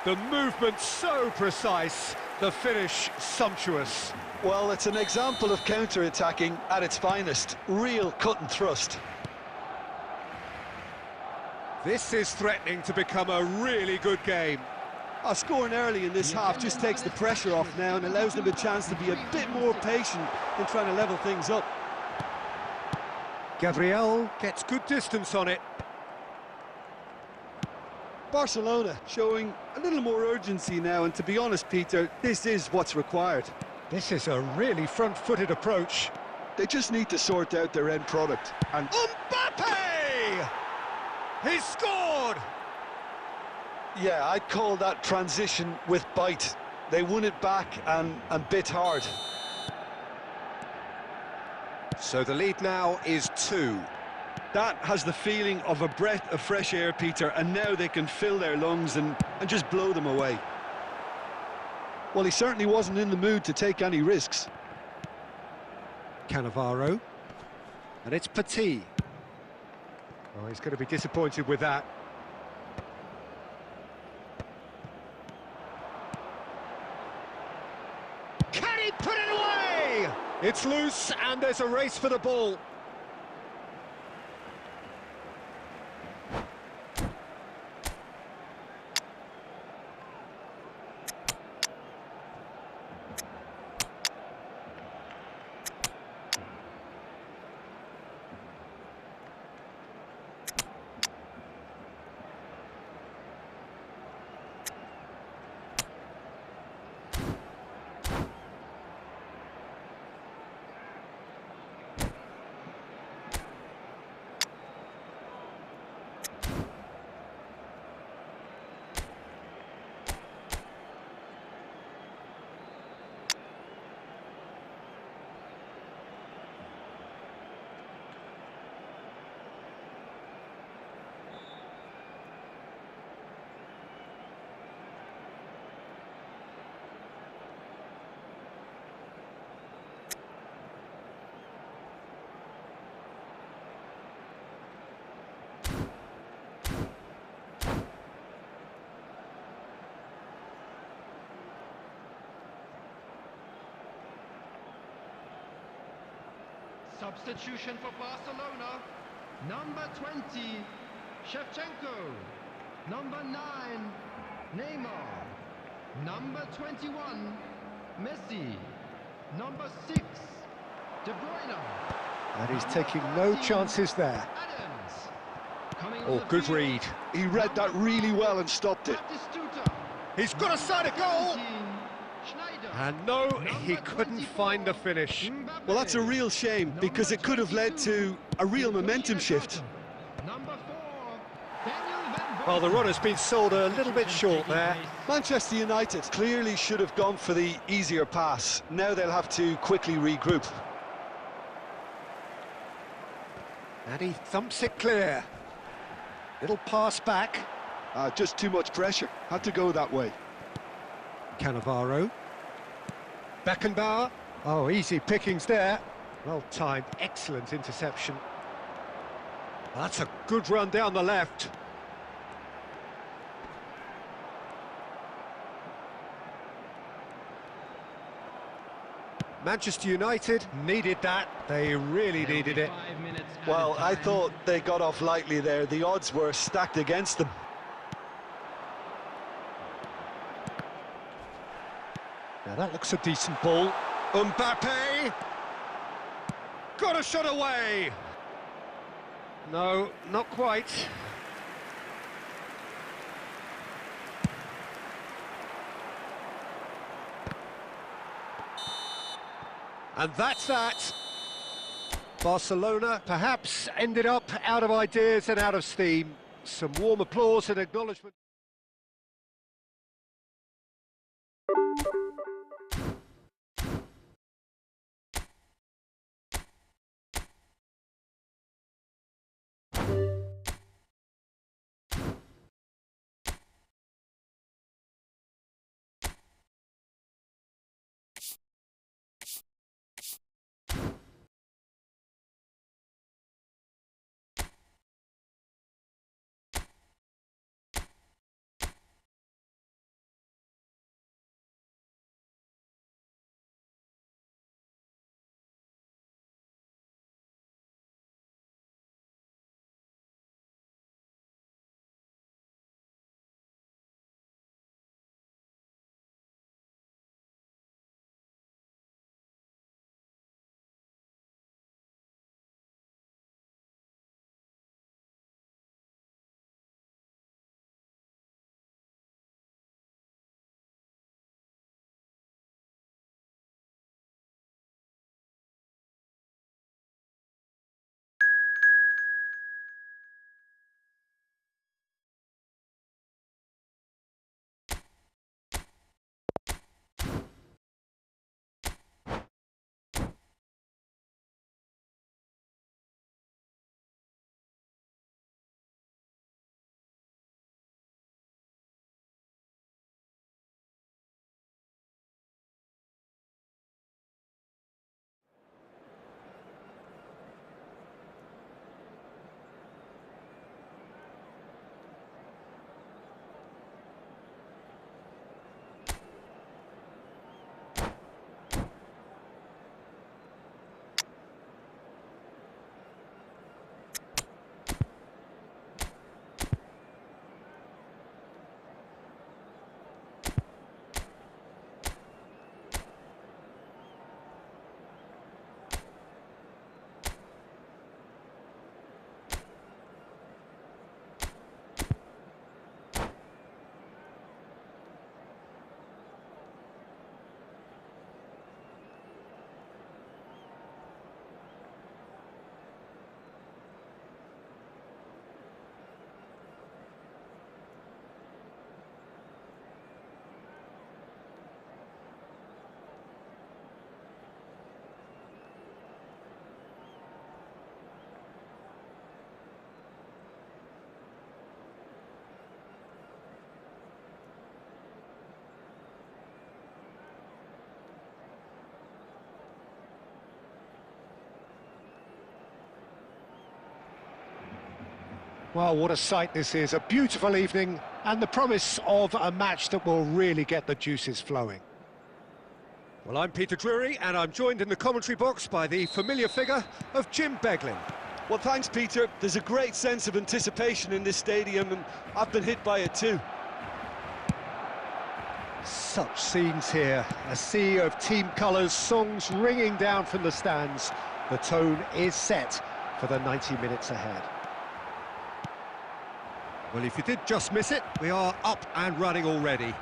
The movement so precise, the finish sumptuous. Well, it's an example of counter-attacking at its finest. Real cut and thrust. This is threatening to become a really good game. Scoring early in this half just takes the pressure off now and allows them a chance to be a bit more patient in trying to level things up. Gabriel gets good distance on it. Barcelona showing a little more urgency now, and to be honest, Peter, this is what's required. This is a really front-footed approach. They just need to sort out their end product. And Mbappe! He's scored! yeah, I'd call that transition with bite. They won it back and bit hard. So the lead now is 2. That has the feeling of a breath of fresh air, Peter, and now they can fill their lungs and just blow them away. Well, he certainly wasn't in the mood to take any risks. Cannavaro. And it's Petit. Oh, he's going to be disappointed with that. Can he put it away? It's loose and there's a race for the ball. Substitution for Barcelona. Number 20, Shevchenko. Number 9, Neymar. Number 21, Messi. Number 6, De Bruyne. And he's taking no chances there. Oh, good read. He read that really well and stopped it. He's got a side of goal! And no, he couldn't find the finish. Well, that's a real shame, because it could have led to a real momentum shift. Well, the run has been sold a little bit short there. Manchester United clearly should have gone for the easier pass. Now they'll have to quickly regroup. And he thumps it clear. Little pass back. Just too much pressure. Had to go that way. Cannavaro. Beckenbauer. Oh, easy pickings there. Well timed, excellent interception. That's a good run down the left. Manchester United needed that. They really needed it. Well, I thought they got off lightly there. The odds were stacked against them. Now that looks a decent ball. Mbappe! Got a shot away! No, not quite. And that's that. Barcelona perhaps ended up out of ideas and out of steam. Some warm applause and acknowledgement. Well, what a sight this is, a beautiful evening, and the promise of a match that will really get the juices flowing. Well, I'm Peter Drury, and I'm joined in the commentary box by the familiar figure of Jim Beglin. Well, thanks, Peter. There's a great sense of anticipation in this stadium, and I've been hit by it too. Such scenes here, a sea of team colours, songs ringing down from the stands. The tone is set for the 90 minutes ahead. Well, if you did just miss it, we are up and running already.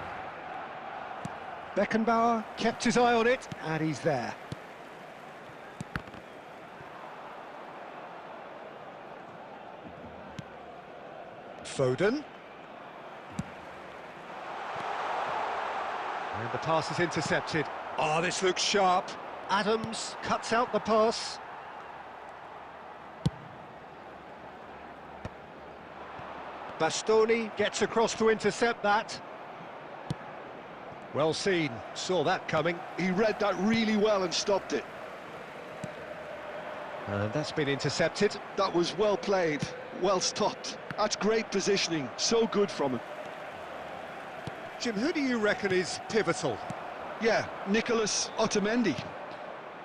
Beckenbauer kept his eye on it, and he's there. Foden. And the pass is intercepted. Oh, this looks sharp. Adams cuts out the pass. Bastoni gets across to intercept that. Well seen, saw that coming. He read that really well and stopped it. And that's been intercepted. That was well played, well stopped. That's great positioning, so good from him. Jim, who do you reckon is pivotal? Yeah, Nicolas Otamendi.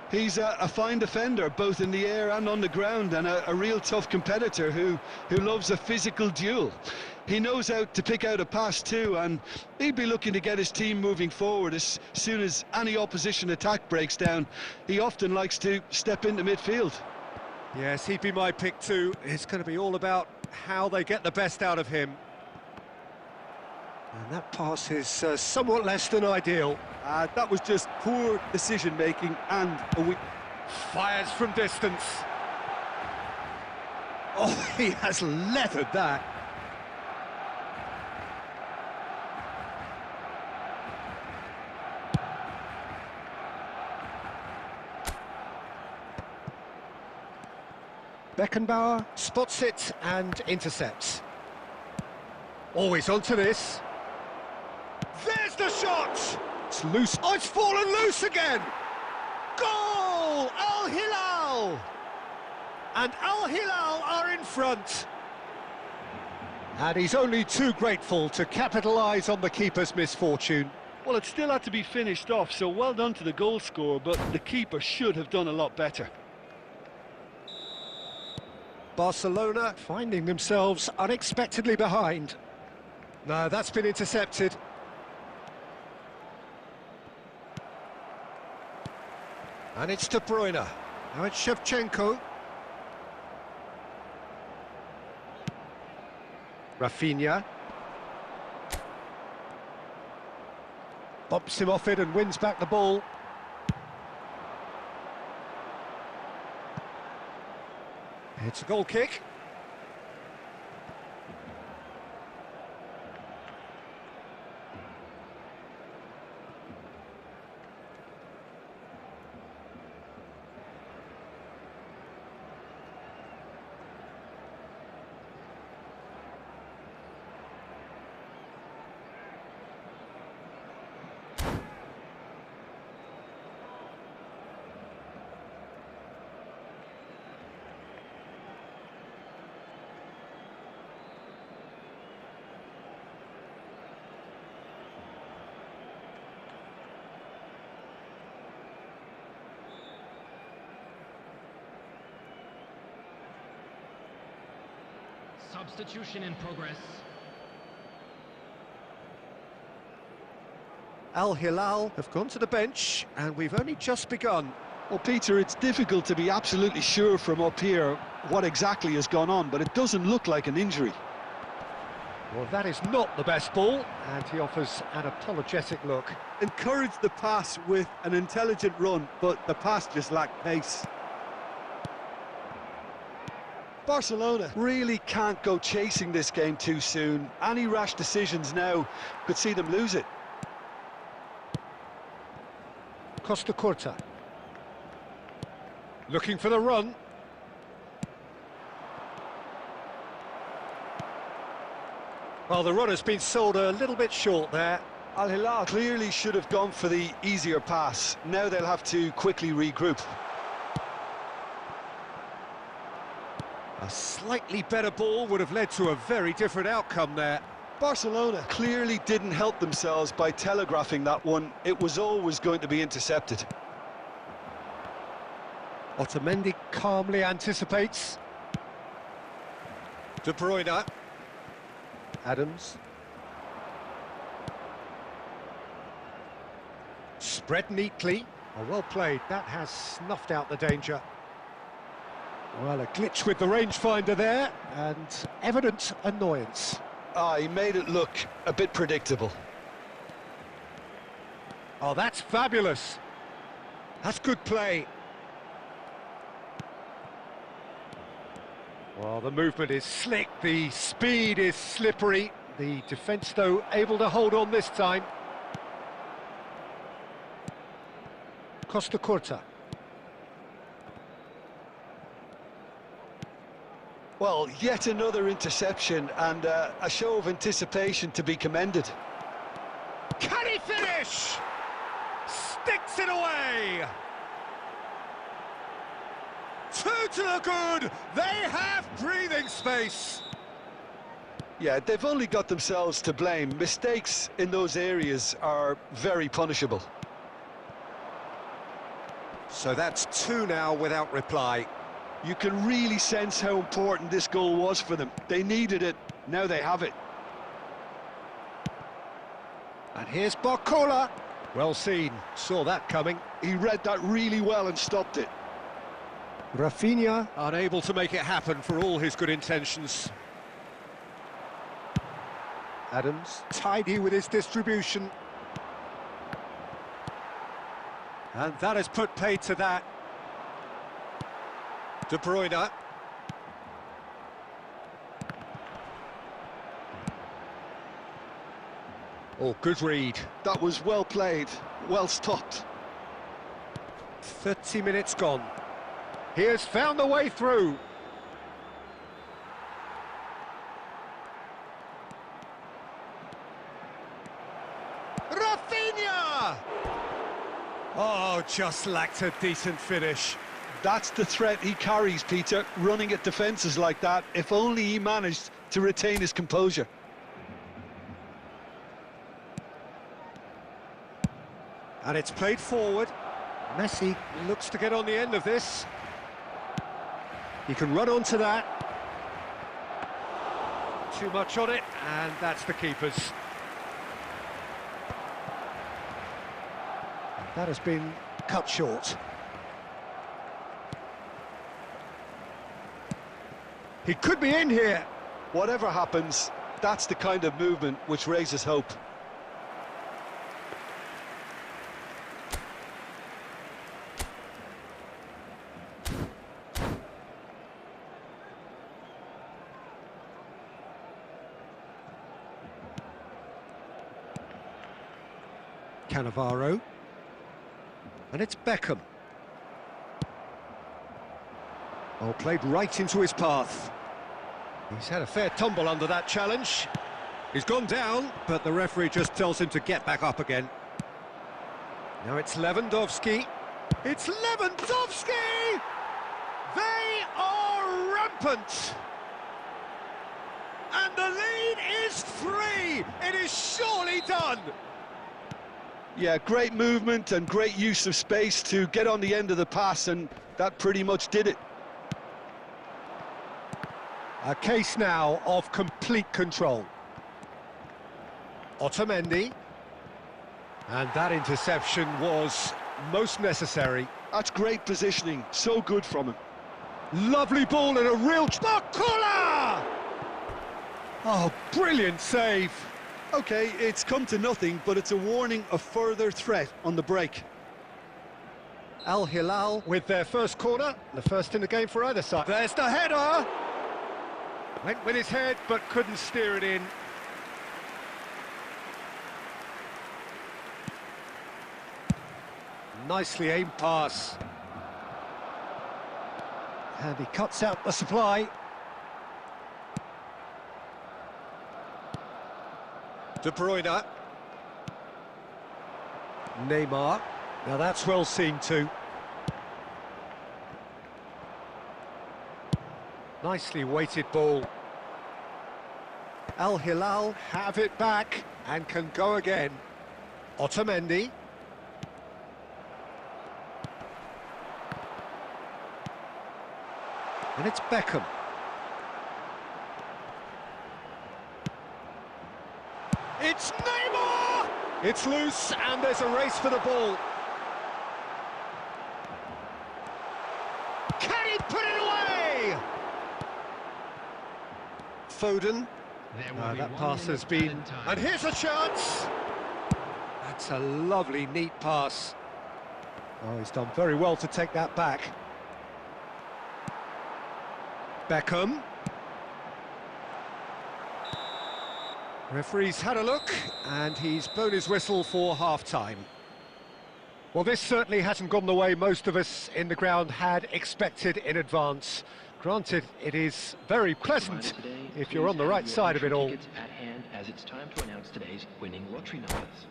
He's a fine defender, both in the air and on the ground, and a real tough competitor who loves a physical duel. He knows how to pick out a pass too, and he'd be looking to get his team moving forward as soon as any opposition attack breaks down. He often likes to step into midfield. Yes, he'd be my pick too. It's going to be all about how they get the best out of him. And that pass is somewhat less than ideal. That was just poor decision-making and a weak... Fires from distance. Oh, he has leathered that. Beckenbauer spots it and intercepts. Always onto this. There's the shot! It's loose. Oh, it's fallen loose again! Goal! Al Hilal! And Al Hilal are in front. And he's only too grateful to capitalise on the keeper's misfortune. Well, it still had to be finished off, so well done to the goal scorer, but the keeper should have done a lot better. Barcelona finding themselves unexpectedly behind. No, that's been intercepted. And it's De Bruyne. Now it's Shevchenko. Rafinha. Bumps him off it and wins back the ball. It's a goal kick. Substitution in progress. Al Hilal have gone to the bench, and we've only just begun. Well, Peter, it's difficult to be absolutely sure from up here what exactly has gone on, but it doesn't look like an injury. Well, that is not the best ball, and he offers an apologetic look. Encouraged the pass with an intelligent run, but the pass just lacked pace. Barcelona really can't go chasing this game too soon. Any rash decisions now could see them lose it. Costa Curta. Looking for the run. Well, the run has been sold a little bit short there. Al Hilal clearly should have gone for the easier pass. Now they'll have to quickly regroup. A slightly better ball would have led to a very different outcome there. Barcelona clearly didn't help themselves by telegraphing that one. It was always going to be intercepted. Otamendi calmly anticipates. De Bruyne. Adams. Spread neatly. Oh, well played. That has snuffed out the danger. Well, a glitch with the rangefinder there, and evident annoyance. He made it look a bit predictable. Oh, that's fabulous. That's good play. Well, the movement is slick, the speed is slippery. The defence, though, able to hold on this time. Costa Curta. Well, yet another interception and a show of anticipation to be commended. Can he finish? Sticks it away! Two to the good! They have breathing space! Yeah, they've only got themselves to blame. Mistakes in those areas are very punishable. So that's two now without reply. You can really sense how important this goal was for them. They needed it, now they have it. And here's Barcola. Well seen, saw that coming. He read that really well and stopped it. Rafinha unable to make it happen for all his good intentions. Adams tidy with his distribution. And that has put paid to that. De Bruyne. Oh, good read. That was well played, well stopped. 30 minutes gone. He has found the way through. Rafinha! Oh, just lacked a decent finish. That's the threat he carries, Peter, running at defences like that. If only he managed to retain his composure. And it's played forward. Messi looks to get on the end of this. He can run onto that. Too much on it, and that's the keeper's. That has been cut short. He could be in here. Whatever happens, that's the kind of movement which raises hope. Cannavaro. And it's Beckham. Oh, played right into his path. He's had a fair tumble under that challenge. He's gone down, but the referee just tells him to get back up again. Now it's Lewandowski. It's Lewandowski! They are rampant! And the lead is 3! It is surely done! Yeah, great movement and great use of space to get on the end of the pass, and that pretty much did it. A case now of complete control. Otamendi. And that interception was most necessary. That's great positioning, so good from him. Lovely ball and a real... Barcola! Oh, brilliant save. OK, it's come to nothing, but it's a warning of further threat on the break. Al Hilal with their first corner, the first in the game for either side. There's the header! Went with his head, but couldn't steer it in. Nicely aimed pass. And he cuts out the supply. De Bruyne. Neymar. Now that's well seen too. Nicely weighted ball. Al Hilal have it back and can go again. Otamendi. And it's Beckham. It's Neymar! It's loose and there's a race for the ball. Can he put it away? Foden. That pass has been... And here's a chance! That's a lovely, neat pass. Oh, he's done very well to take that back. Beckham. Referee's had a look, and he's blown his whistle for half-time. Well, this certainly hasn't gone the way most of us in the ground had expected in advance. Granted, it is very pleasant if you're on the right side of it all. At hand, as it's time to announce today's winning lottery numbers.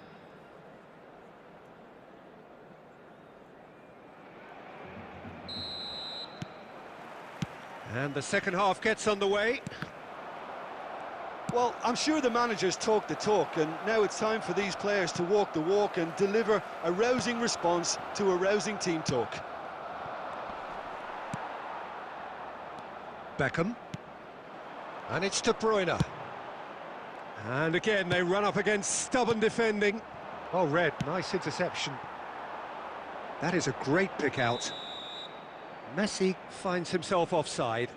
And the second half gets underway. Well, I'm sure the managers talk the talk, and now it's time for these players to walk the walk and deliver a rousing response to a rousing team talk. Beckham. And it's De Bruyne. And again, they run up against stubborn defending. Oh, Red, nice interception. That is a great pick out. Messi finds himself offside.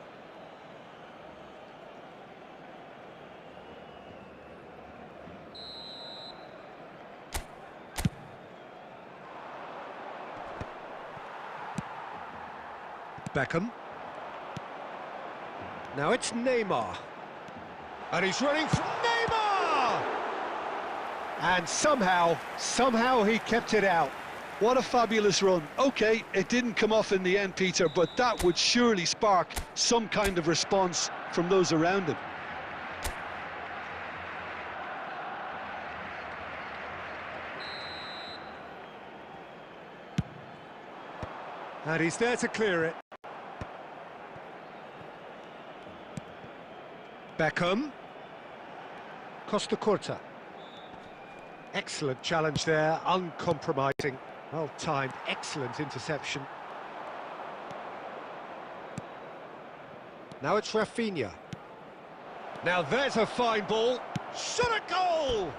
Beckham. Now it's Neymar. And he's running for Neymar! And somehow he kept it out. What a fabulous run. OK, it didn't come off in the end, Peter, but that would surely spark some kind of response from those around him. And he's there to clear it. Beckham. Costa Curta. Excellent challenge there, uncompromising. Well timed, excellent interception. Now it's Rafinha. Now there's a fine ball. Shot a goal!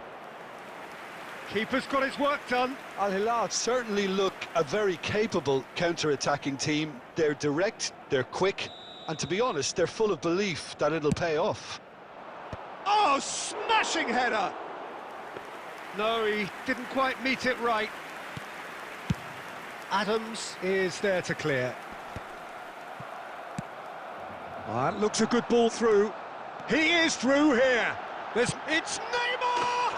Keeper's got his work done. Al Hilal certainly look a very capable counter-attacking team. They're direct, they're quick, and to be honest, they're full of belief that it'll pay off. Oh, smashing header! No, he didn't quite meet it right. Adams is there to clear. That looks a good ball through. He is through here. It's Neymar!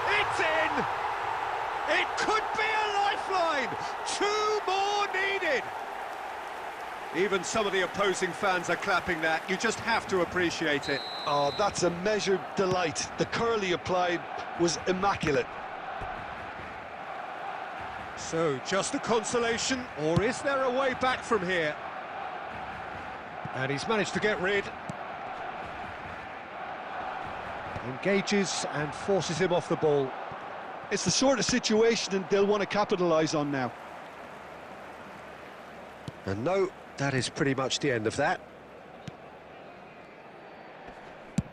It's in! It could be a lifeline! 2 more needed! Even some of the opposing fans are clapping that. You just have to appreciate it. Oh, that's a measured delight. The curl he applied was immaculate. So, just a consolation, or is there a way back from here? And he's managed to get rid. Engages and forces him off the ball. It's the sort of situation they'll want to capitalise on now. And no, that is pretty much the end of that.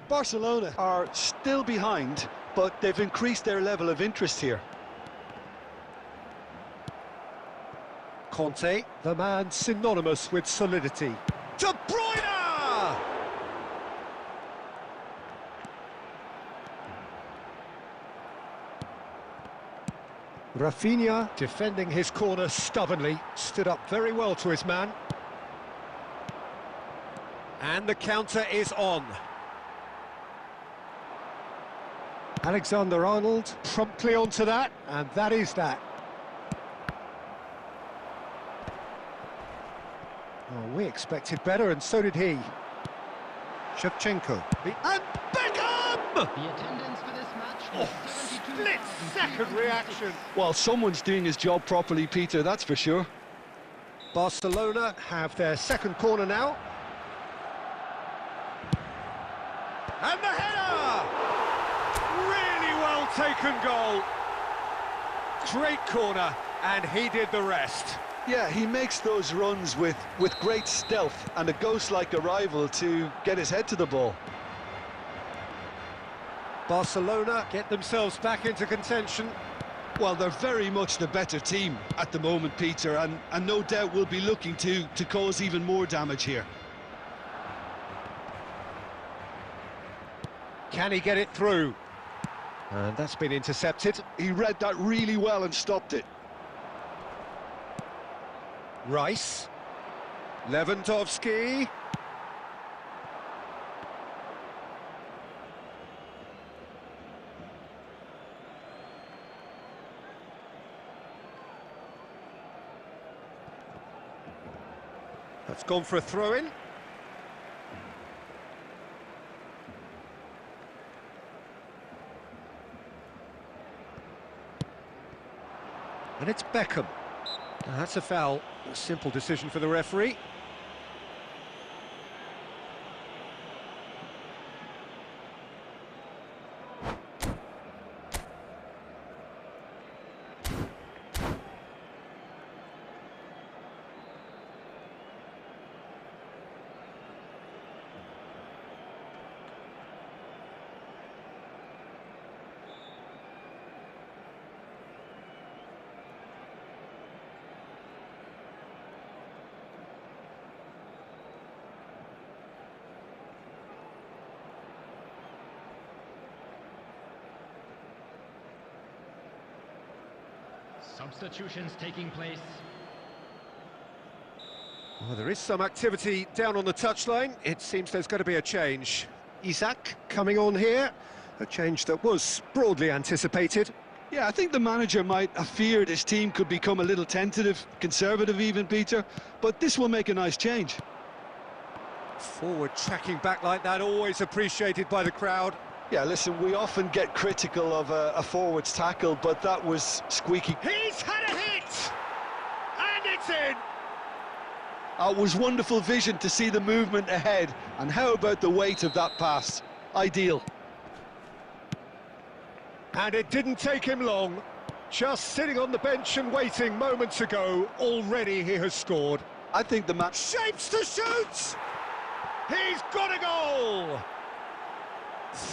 Barcelona are still behind, but they've increased their level of interest here. Conte, the man synonymous with solidity. De Bruyne! Rafinha, defending his corner stubbornly, stood up very well to his man. And the counter is on. Alexander-Arnold promptly onto that, and that is that. Oh, we expected better, and so did he. Shevchenko. And Beckham! The attendance for this match is 72,000. Split-second reaction. Well, someone's doing his job properly, Peter, that's for sure. Barcelona have their second corner now. And the header! Really well taken goal. Great corner, and he did the rest. Yeah, he makes those runs with great stealth and a ghost-like arrival to get his head to the ball. Barcelona get themselves back into contention. Well, they're very much the better team at the moment, Peter, and no doubt will be looking to cause even more damage here. Can he get it through? And that's been intercepted. He read that really well and stopped it. Rice. Lewandowski. That's gone for a throw-in. And it's Beckham. Now that's a foul. A simple decision for the referee. Substitutions taking place. Well, there is some activity down on the touchline. It seems there's going to be a change. Isak coming on here. A change that was broadly anticipated. Yeah, I think the manager might have feared his team could become a little tentative, conservative even, Peter, but this will make a nice change. Forward tracking back like that, always appreciated by the crowd. Yeah, listen, we often get critical of a forward's tackle, but that was squeaky. He's had a hit! And it's in! It was wonderful vision to see the movement ahead, and how about the weight of that pass? Ideal. And it didn't take him long. Just sitting on the bench and waiting moments ago, already he has scored. I think the match... Shapes to shoot! He's got a goal!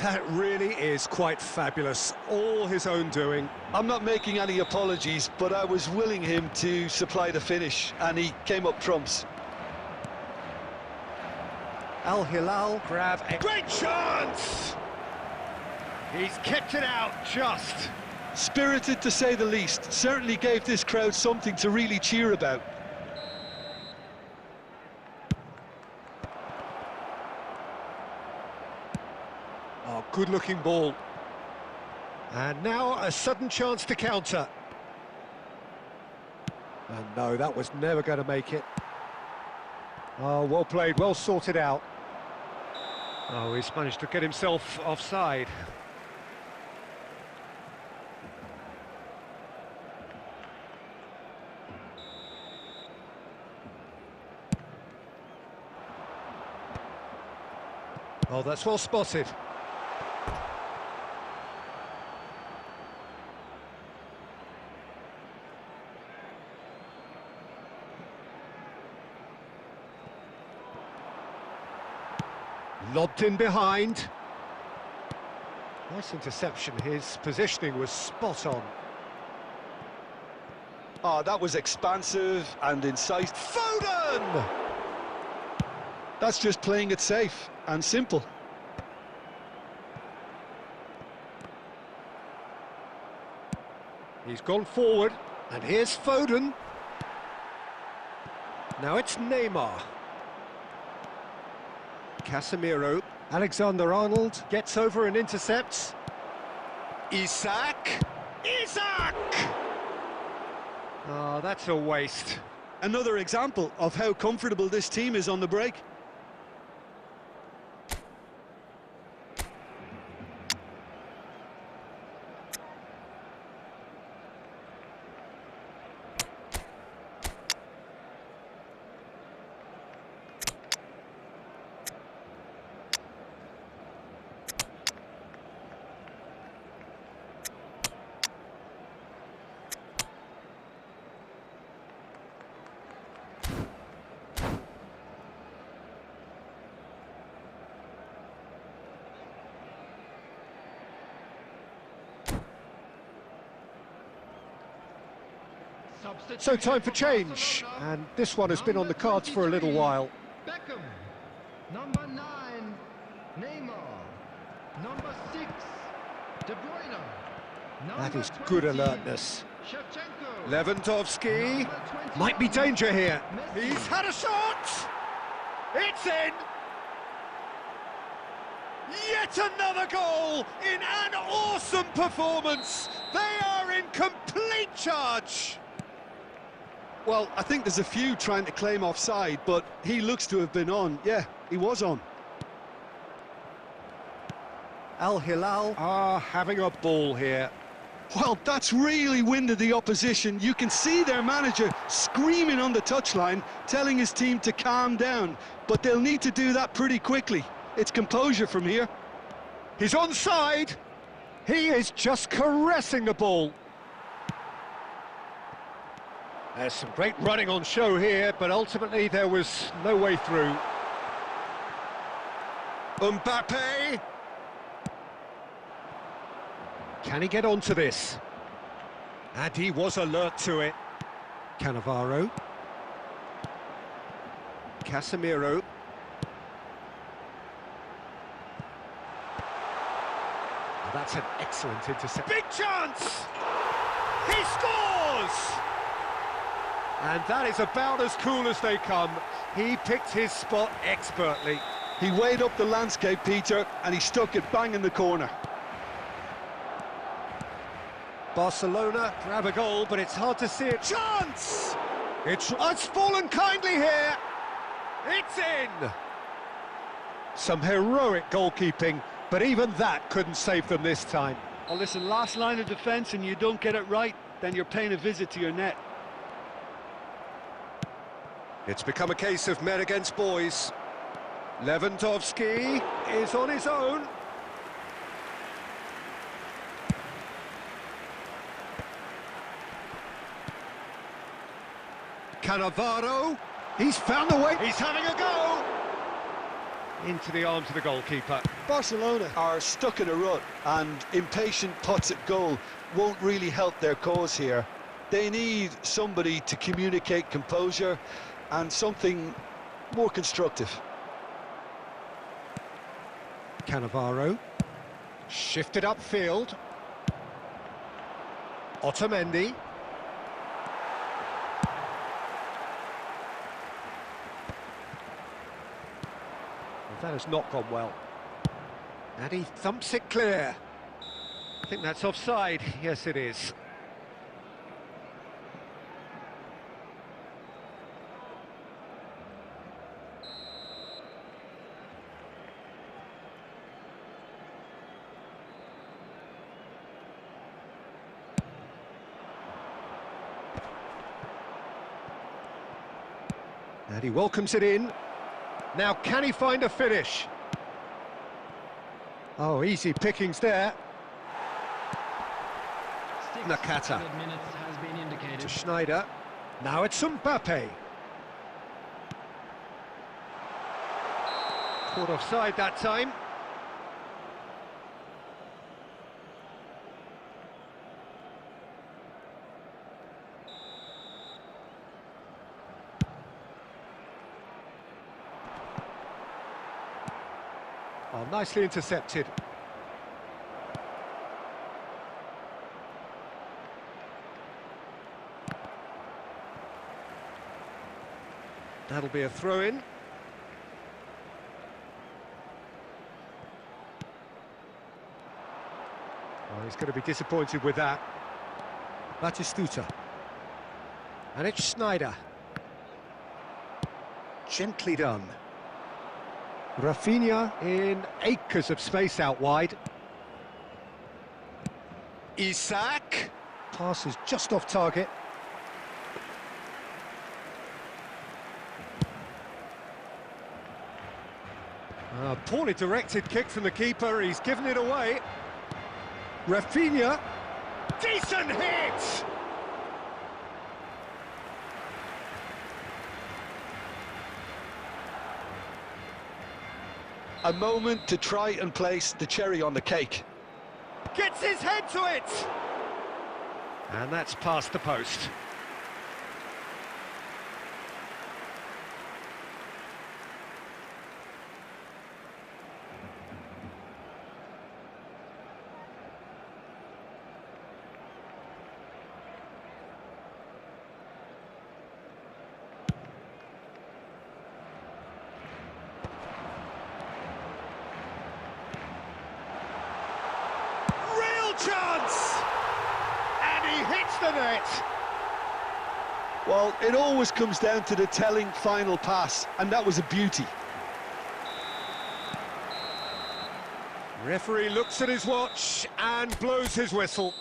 That really is quite fabulous, all his own doing. I'm not making any apologies, but I was willing him to supply the finish, and he came up trumps. Al Hilal grab a great chance! He's kept it out just. Spirited to say the least, certainly gave this crowd something to really cheer about. Oh, good-looking ball. And now a sudden chance to counter. And no, that was never going to make it. Oh, well played, well sorted out. Oh, he's managed to get himself offside. Oh, that's well spotted. Lobbed in behind. Nice interception. His positioning was spot on. Oh, that was expansive and incisive. Foden! That's just playing it safe and simple. He's gone forward, and here's Foden. Now it's Neymar. Casemiro. Alexander-Arnold gets over and intercepts. Isak! Isak! Oh, that's a waste. Another example of how comfortable this team is on the break. So time for change, and this one has been on the cards for a little while. Beckham. Number 9, Neymar. Number 6, De Bruyne. That Number is good 20, alertness. Shevchenko. Lewandowski, Number 21, might be danger here. Messi. He's had a shot! It's in! Yet another goal in an awesome performance! They are in complete charge! Well, I think there's a few trying to claim offside, but he looks to have been on. Yeah, he was on. Al Hilal are having a ball here. Well, that's really winded the opposition. You can see their manager screaming on the touchline, telling his team to calm down. But they'll need to do that pretty quickly. It's composure from here. He's onside. He is just caressing the ball. There's some great running on show here, but ultimately there was no way through. Mbappe. Can he get onto this? And he was alert to it. Cannavaro. Casemiro. Oh, that's an excellent intercept. Big chance! He scores! And that is about as cool as they come. He picked his spot expertly. He weighed up the landscape, Peter, and he stuck it bang in the corner. Barcelona grab a goal, but it's hard to see it. Chance! It's fallen kindly here. It's in! Some heroic goalkeeping, but even that couldn't save them this time. Well, listen, last line of defence and you don't get it right, then you're paying a visit to your net. It's become a case of men against boys. Lewandowski is on his own. Cannavaro, he's found the way, he's having a go! Into the arms of the goalkeeper. Barcelona are stuck in a rut, and impatient putts at goal won't really help their cause here. They need somebody to communicate composure and something more constructive. Cannavaro, shifted upfield. Otamendi. That has not gone well. And he thumps it clear. I think that's offside. Yes, it is. And he welcomes it in. Now, can he find a finish? Oh, easy pickings there. Nakata. To Schneider. Now it's Mbappe. Caught offside that time. Oh, nicely intercepted. That'll be a throw-in. Oh, he's going to be disappointed with that. Batistuta. And it's Schneider. Gently done. Rafinha in acres of space out wide. Isak. Pass is just off target. Poorly directed kick from the keeper, he's given it away. Rafinha. Decent hit! A moment to try and place the cherry on the cake. Gets his head to it! And that's past the post. chance! And he hits the net. Well, it always comes down to the telling final pass, and that was a beauty. Referee looks at his watch and blows his whistle.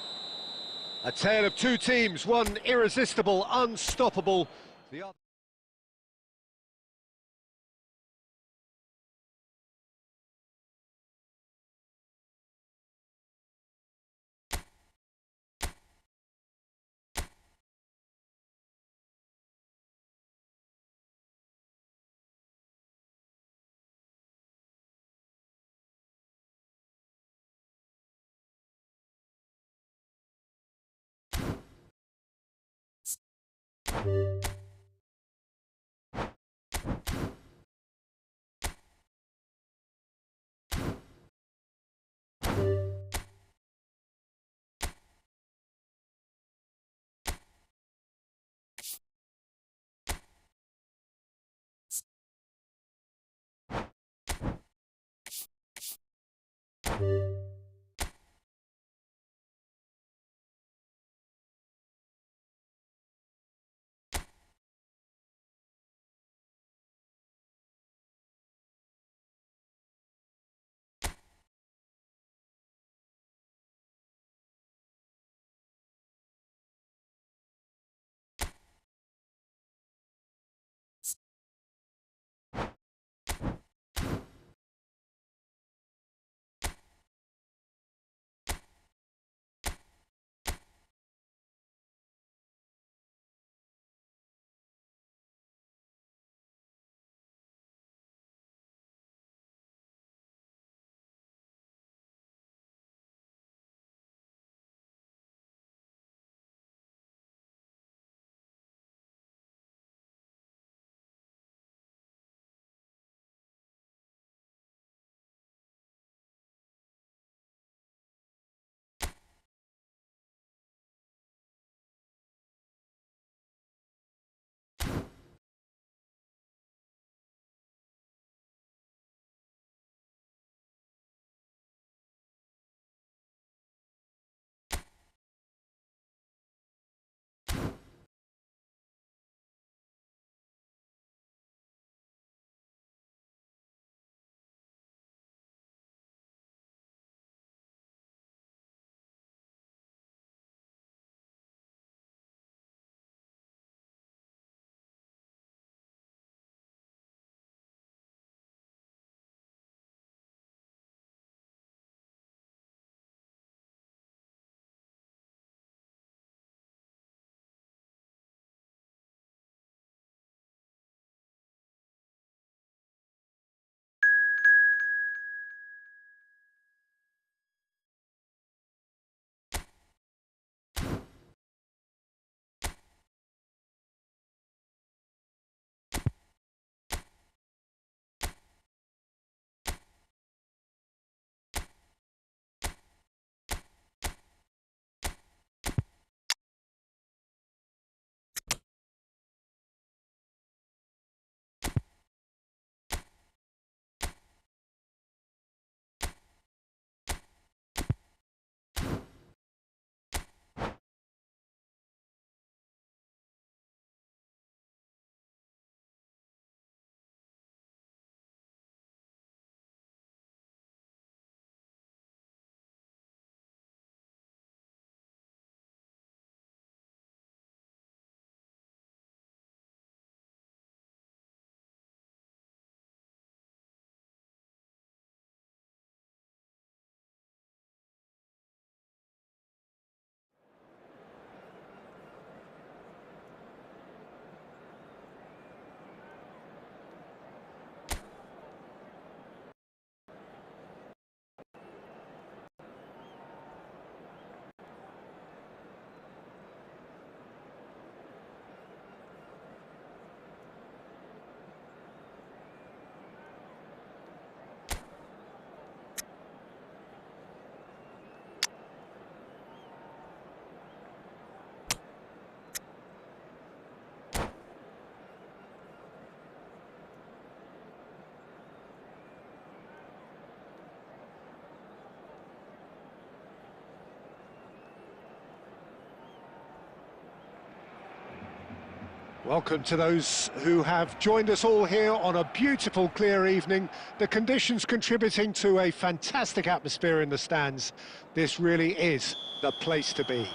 A tale of two teams, one irresistible, unstoppable, the other... Welcome to those who have joined us all here on a beautiful, clear evening. The conditions contributing to a fantastic atmosphere in the stands. This really is the place to be.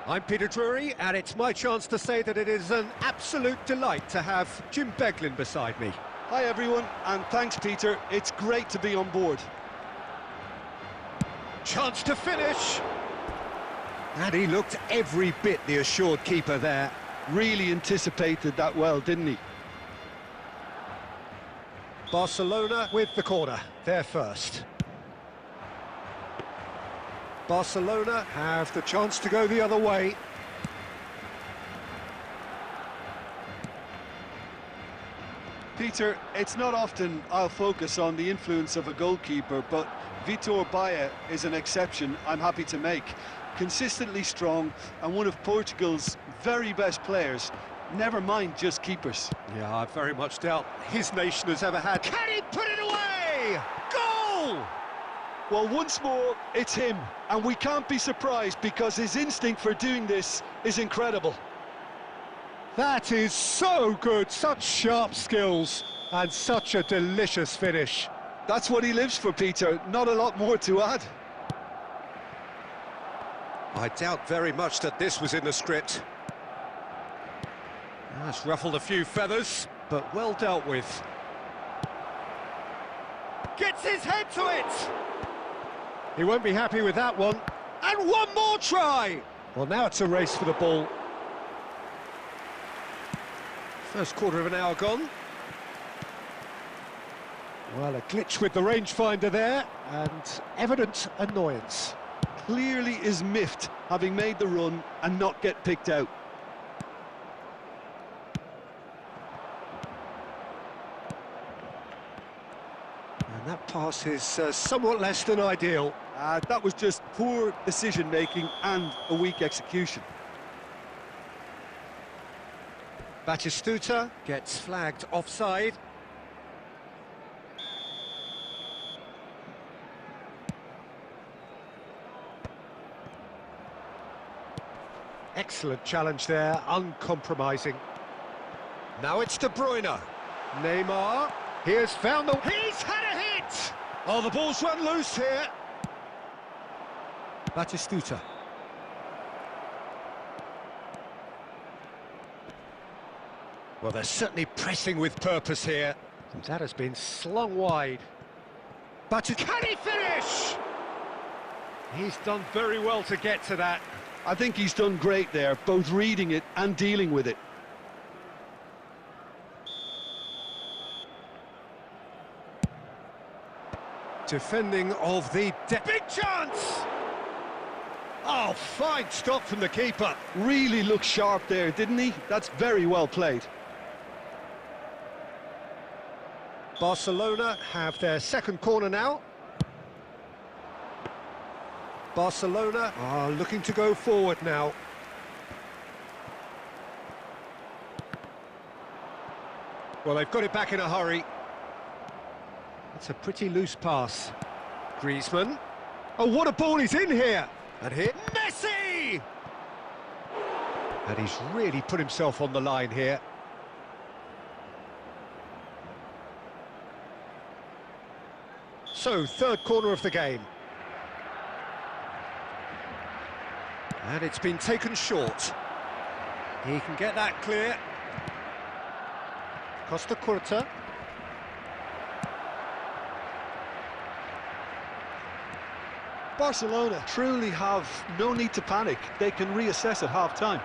I'm Peter Drury, and it's my chance to say that it is an absolute delight to have Jim Beglin beside me. Hi everyone, and thanks Peter, it's great to be on board. Chance to finish! And he looked every bit the assured keeper there. Really anticipated that well, didn't he? Barcelona with the corner, they're first. Barcelona have the chance to go the other way. Peter, it's not often I'll focus on the influence of a goalkeeper, but Vitor Baia is an exception I'm happy to make. Consistently strong and one of Portugal's very best players, never mind just keepers. Yeah, I very much doubt his nation has ever had. Can he put it away? Goal! Well, once more, it's him, and we can't be surprised because his instinct for doing this is incredible. That is so good, such sharp skills, and such a delicious finish. That's what he lives for, Peter, not a lot more to add. I doubt very much that this was in the script. That's ruffled a few feathers, but well dealt with. Gets his head to it! He won't be happy with that one. And one more try! Well, now it's a race for the ball. First quarter of an hour gone. Well, a glitch with the rangefinder there, and evident annoyance. Clearly is miffed, having made the run and not get picked out. And that pass is somewhat less than ideal. That was just poor decision-making and a weak execution. Batistuta gets flagged offside. Excellent challenge there, uncompromising. Now it's De Bruyne. Neymar, he has found the... He's had a hit! Oh, the ball's run loose here. Batistuta. Well, they're certainly pressing with purpose here. And that has been slung wide. Can he finish? He's done very well to get to that. I think he's done great there, both reading it and dealing with it. Defending of the... Big chance! Oh, fine stop from the keeper. Really looked sharp there, didn't he? That's very well played. Barcelona have their second corner now. Barcelona are looking to go forward now. Well, they've got it back in a hurry. It's a pretty loose pass. Griezmann. Oh, what a ball he's in here! And here, Messi! And he's really put himself on the line here. So, third corner of the game. And it's been taken short. He can get that clear. Costa Curta. Barcelona truly have no need to panic. They can reassess at half-time.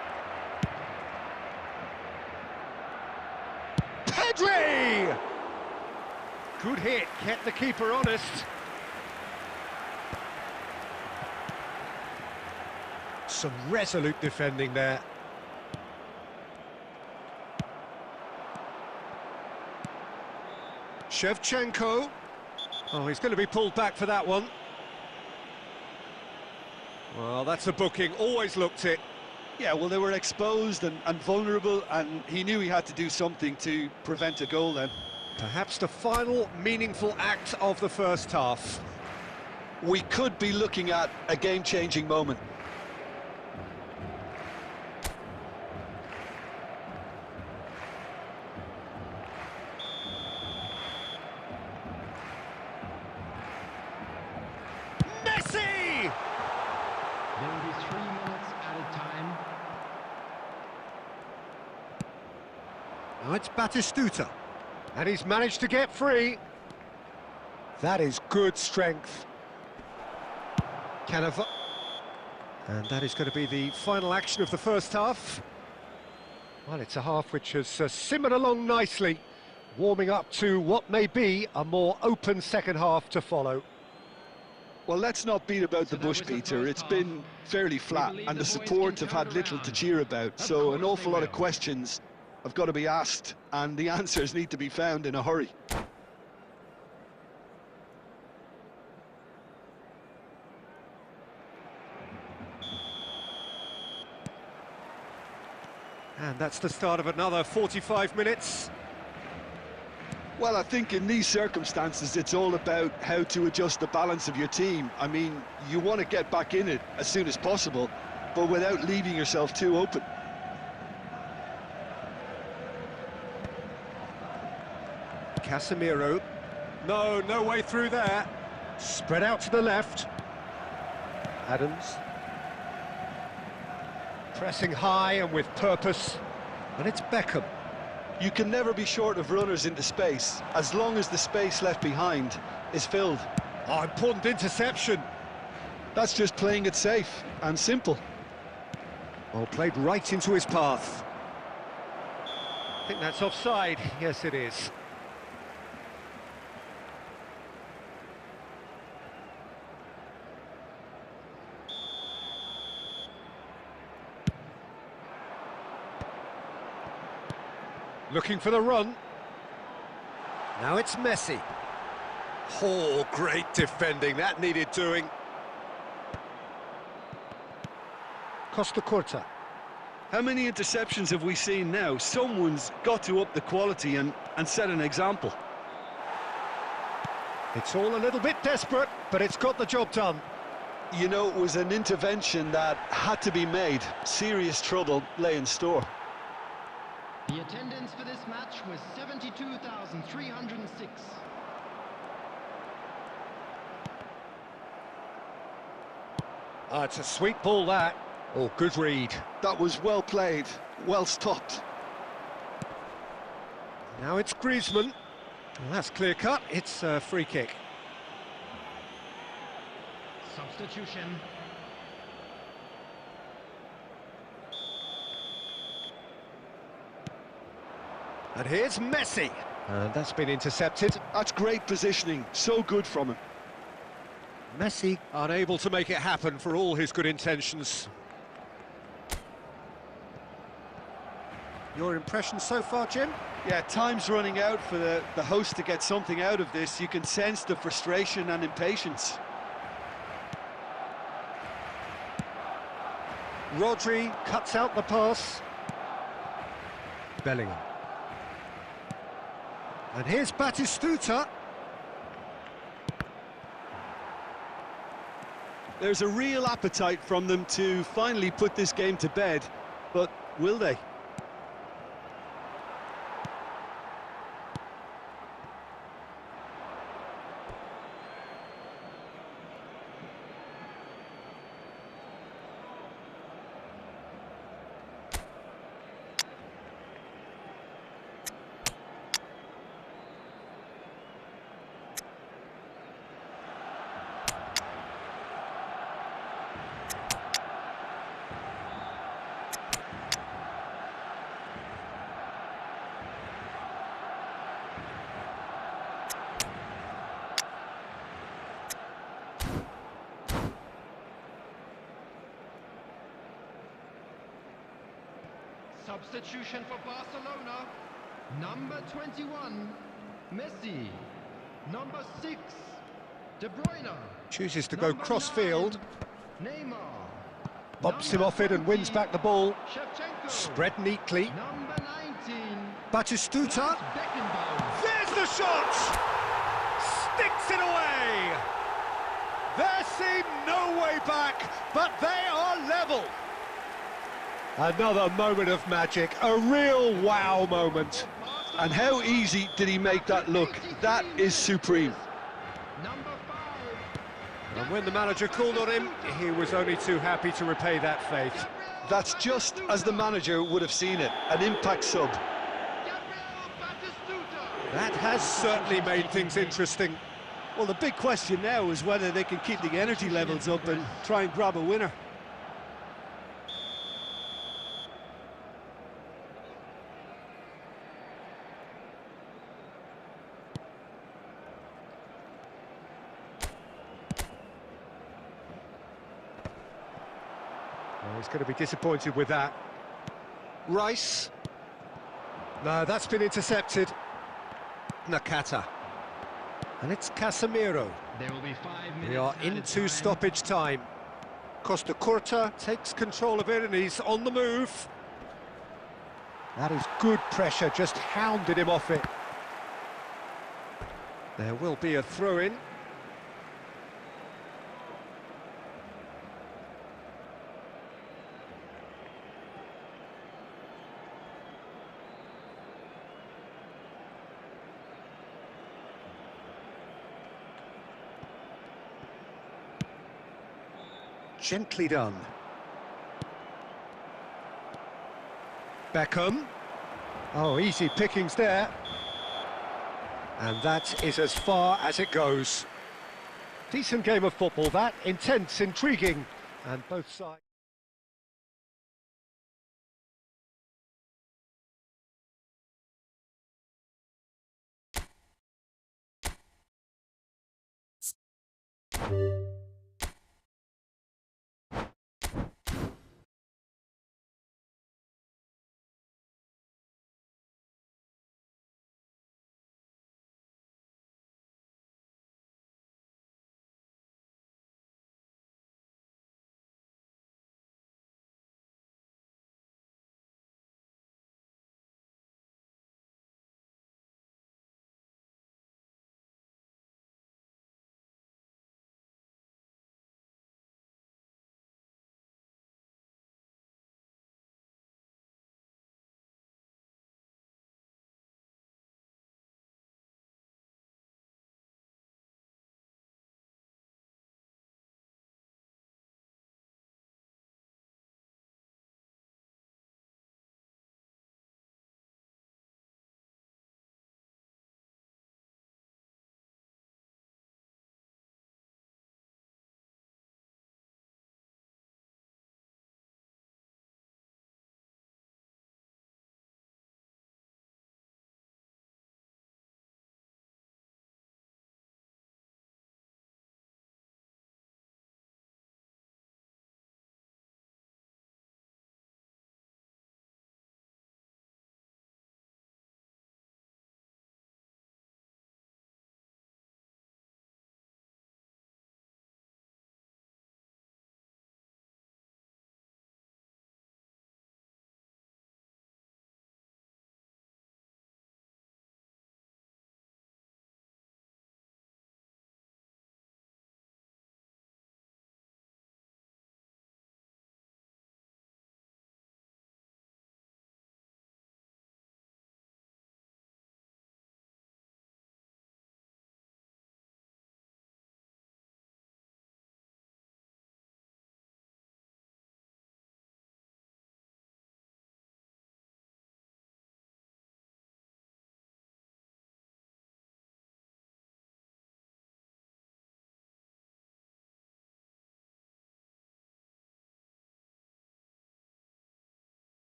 Pedri! Good hit, kept the keeper honest. Some resolute defending there. Shevchenko. Oh, he's going to be pulled back for that one. Well, that's a booking, always looked it. Yeah, well, they were exposed and vulnerable, and he knew he had to do something to prevent a goal then. Perhaps the final meaningful act of the first half. We could be looking at a game-changing moment. Now it's Batistuta. And he's managed to get free. That is good strength. Canova. And that is going to be the final action of the first half. Well, it's a half which has simmered along nicely, warming up to what may be a more open second half to follow. Well, let's not beat about the bush, Peter. It's been fairly flat, and the support have had little to cheer about. So an awful lot of questions have got to be asked, and the answers need to be found in a hurry. And that's the start of another 45 minutes. Well, I think in these circumstances, it's all about how to adjust the balance of your team. I mean, you want to get back in it as soon as possible, but without leaving yourself too open. Casemiro. No way through there. Spread out to the left. Adams. Pressing high and with purpose. And it's Beckham. You can never be short of runners into space, as long as the space left behind is filled. Oh, important interception. That's just playing it safe and simple. Well, played right into his path. I think that's offside. Yes, it is. Looking for the run. Now it's Messi. Oh, great defending. That needed doing. Costa Curta. How many interceptions have we seen now? Someone's got to up the quality and set an example. It's all a little bit desperate, but it's got the job done. You know, it was an intervention that had to be made. Serious trouble lay in store. The attendance for this match was 72,306. Ah, it's a sweet ball, that. Oh, good read. That was well played, well stopped. Now it's Griezmann. Well, that's clear cut. It's a free kick. Substitution. And here's Messi. And that's been intercepted. That's great positioning, so good from him. Messi unable to make it happen for all his good intentions. Your impression so far, Jim? Yeah, time's running out for the host to get something out of this. You can sense the frustration and impatience. Rodri cuts out the pass. Bellingham. And here's Batistuta. There's a real appetite from them to finally put this game to bed, but will they? Substitution for Barcelona. Number 21, Messi. Number 6, De Bruyne. Chooses to go cross-field. Neymar. Bobs him off it and wins back the ball. Shevchenko. Spread neatly. Number 19. Batistuta. Beckenbauer. There's the shot! Sticks it away! There seemed no way back, but they are level. Another moment of magic, a real wow moment. And how easy did he make that look? That is supreme. Number 5. And when the manager called on him, he was only too happy to repay that faith. That's just as the manager would have seen it, an impact sub. That has certainly made things interesting. Well, the big question now is whether they can keep the energy levels up and try and grab a winner. Oh, he's going to be disappointed with that. Rice. No, that's been intercepted. Nakata. And it's Casemiro. There will be 5 minutes. We are added into time. stoppage time. Costa Curta takes control of it and he's on the move. That is good pressure, just hounded him off it. There will be a throw-in. Gently done. Beckham. Oh, easy pickings there. And that is as far as it goes. Decent game of football, that. Intense, intriguing, and both sides...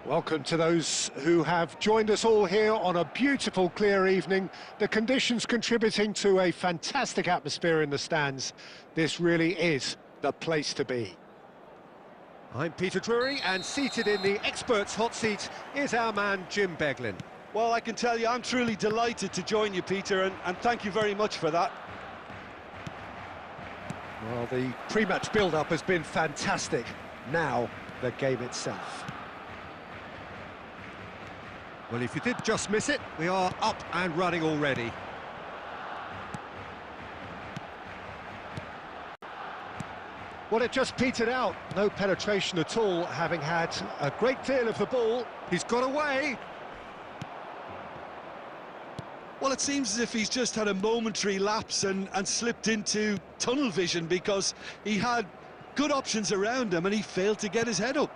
Welcome to those who have joined us all here on a beautiful, clear evening. The conditions contributing to a fantastic atmosphere in the stands. This really is the place to be. I'm Peter Drury, and seated in the experts' hot seat is our man Jim Beglin. Well, I can tell you, I'm truly delighted to join you, Peter, and thank you very much for that. Well, the pre-match build-up has been fantastic. Now, the game itself. Well, if you did just miss it, we are up and running already. Well, it just petered out. No penetration at all, having had a great deal of the ball. He's got away. Well, it seems as if he's just had a momentary lapse and slipped into tunnel vision, because he had good options around him and he failed to get his head up.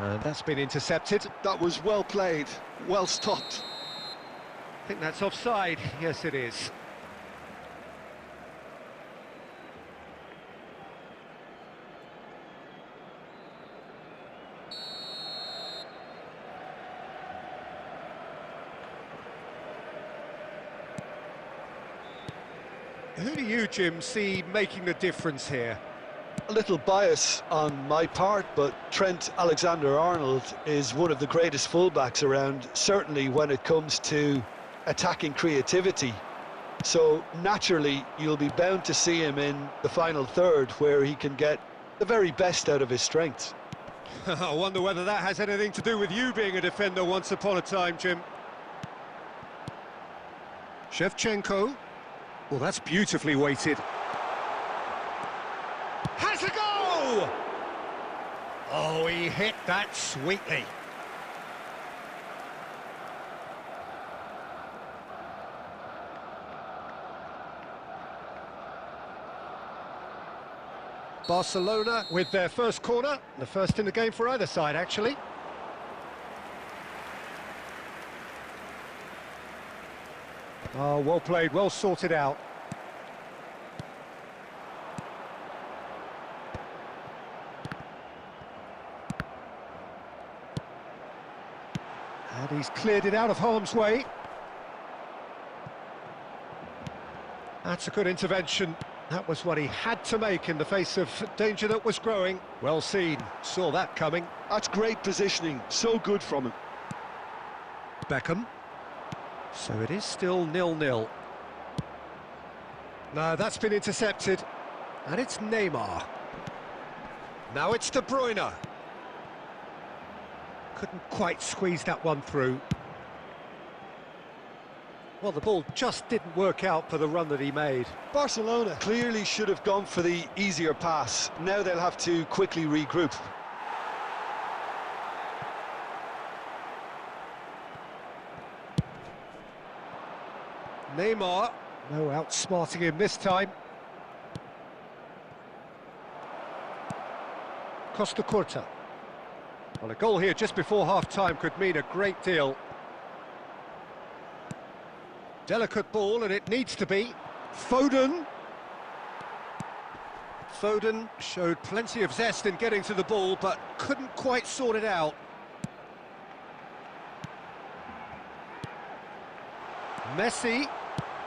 And that's been intercepted. That was well played, well stopped. I think that's offside. Yes, it is. Who do you, Jim, see making the difference here? A little bias on my part, but Trent Alexander-Arnold is one of the greatest fullbacks around, certainly when it comes to attacking creativity. So naturally, you'll be bound to see him in the final third, where he can get the very best out of his strengths. I wonder whether that has anything to do with you being a defender once upon a time, Jim. Shevchenko. Well, that's beautifully weighted. Has a go! Oh, he hit that sweetly. Barcelona with their first corner, the first in the game for either side, actually. Oh, well played, well sorted out. And he's cleared it out of harm's way. That's a good intervention. That was what he had to make in the face of danger that was growing. Well seen, saw that coming. That's great positioning, so good from him. Beckham. So it is still 0-0. No, that's been intercepted. And it's Neymar. Now it's De Bruyne. Couldn't quite squeeze that one through. Well, the ball just didn't work out for the run that he made. Barcelona clearly should have gone for the easier pass. Now they'll have to quickly regroup. Neymar, no outsmarting him this time. Costa Curta. Well, a goal here just before half-time could mean a great deal. Delicate ball, and it needs to be. Foden. Foden showed plenty of zest in getting to the ball, but couldn't quite sort it out. Messi.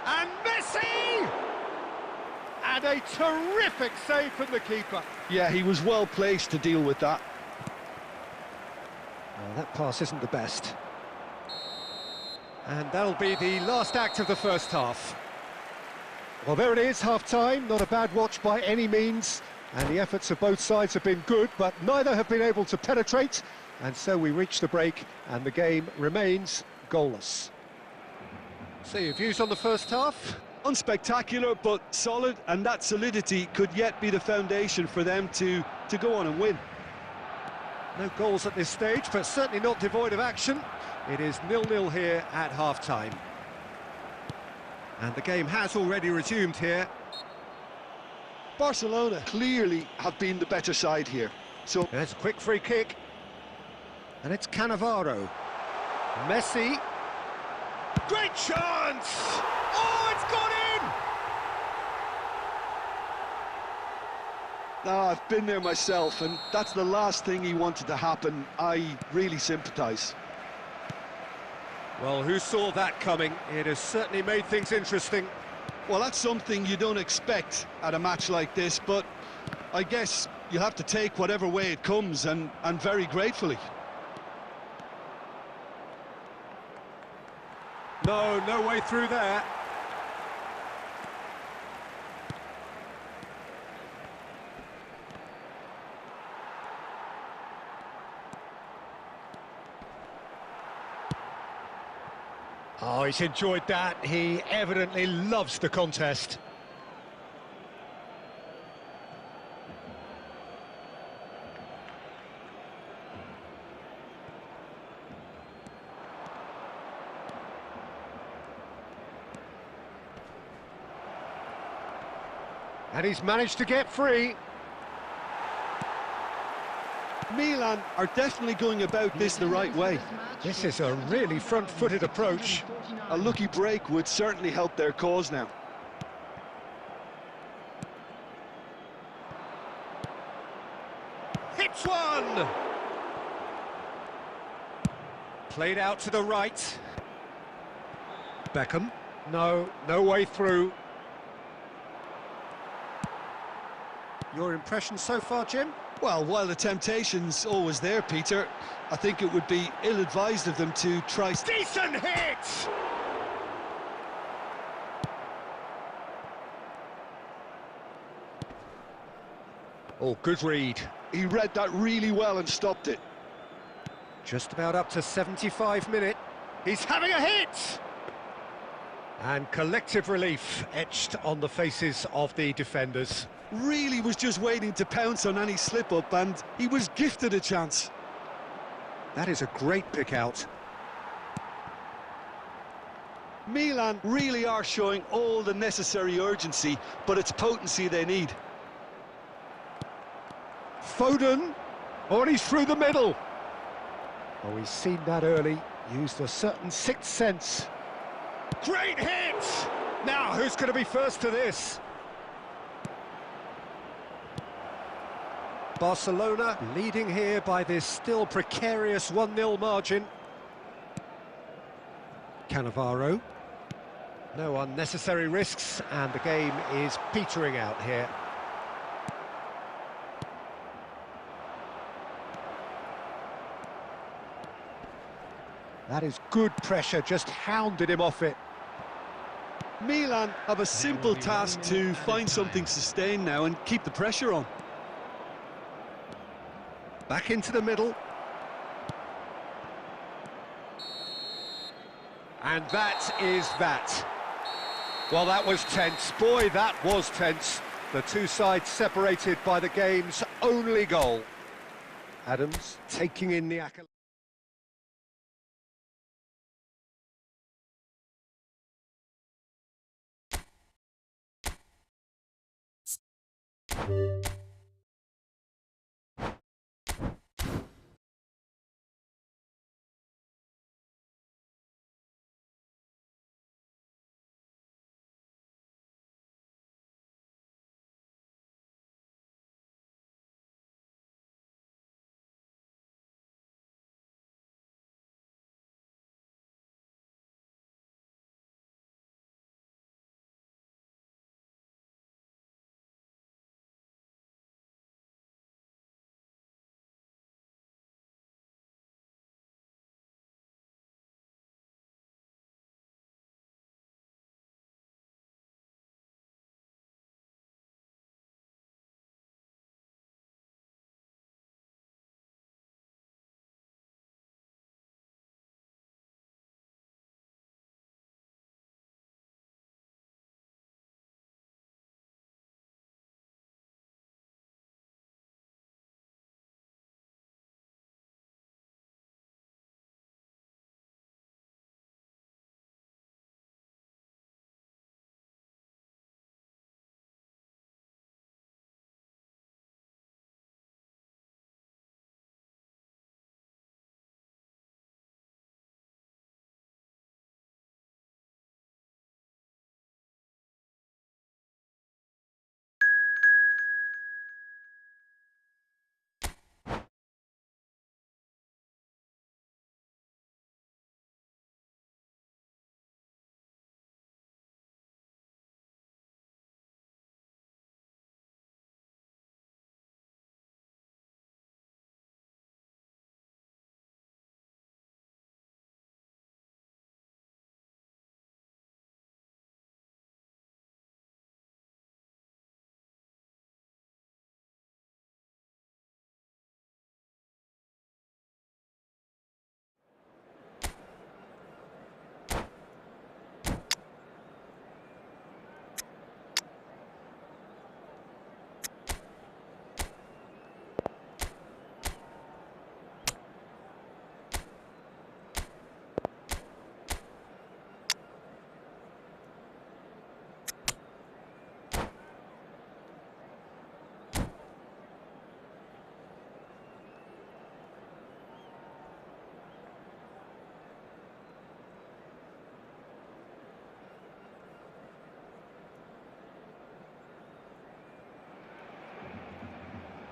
And Messi! And a terrific save from the keeper. Yeah, he was well placed to deal with that. Well, that pass isn't the best. And that'll be the last act of the first half. Well, there it is, half-time. Not a bad watch by any means. And the efforts of both sides have been good, but neither have been able to penetrate. And so we reach the break, and the game remains goalless. So your views on the first half? Unspectacular, but solid, and that solidity could yet be the foundation for them to go on and win. No goals at this stage, but certainly not devoid of action. It is 0-0 here at half-time. And the game has already resumed here. Barcelona clearly have been the better side here. So there's a quick free kick. And it's Cannavaro. Messi. Great chance! Oh, it's gone I've been there myself, and that's the last thing he wanted to happen. I really sympathise. Well, who saw that coming? It has certainly made things interesting. Well, that's something you don't expect at a match like this, but I guess you have to take whatever way it comes, and very gratefully. No way through there. Oh, he's enjoyed that. He evidently loves the contest. And he's managed to get free. Milan are definitely going about this the right way. This is a really front-footed approach. A lucky break would certainly help their cause now. Hits one! Played out to the right. Beckham. No way through. Your impression so far, Jim? Well, while the temptation's always there, Peter, I think it would be ill-advised of them to try... Decent hit! Oh, good read. He read that really well and stopped it. Just about up to 75 minutes. He's having a hit! And collective relief etched on the faces of the defenders. Really was just waiting to pounce on any slip-up, and he was gifted a chance. That is a great pick-out. Milan really are showing all the necessary urgency, but it's potency they need. Foden. Oh, and he's through the middle. Oh, he's seen that early. Used a certain sixth sense. Great hit! Now, who's going to be first to this? Barcelona leading here by this still precarious 1-0 margin. Cannavaro. No unnecessary risks, and the game is petering out here. That is good pressure, just hounded him off it. Milan have a simple task to find something sustained now and keep the pressure on. Back into the middle. And that is that. Well, that was tense. Boy, that was tense. The two sides separated by the game's only goal. Adams taking in the accolade.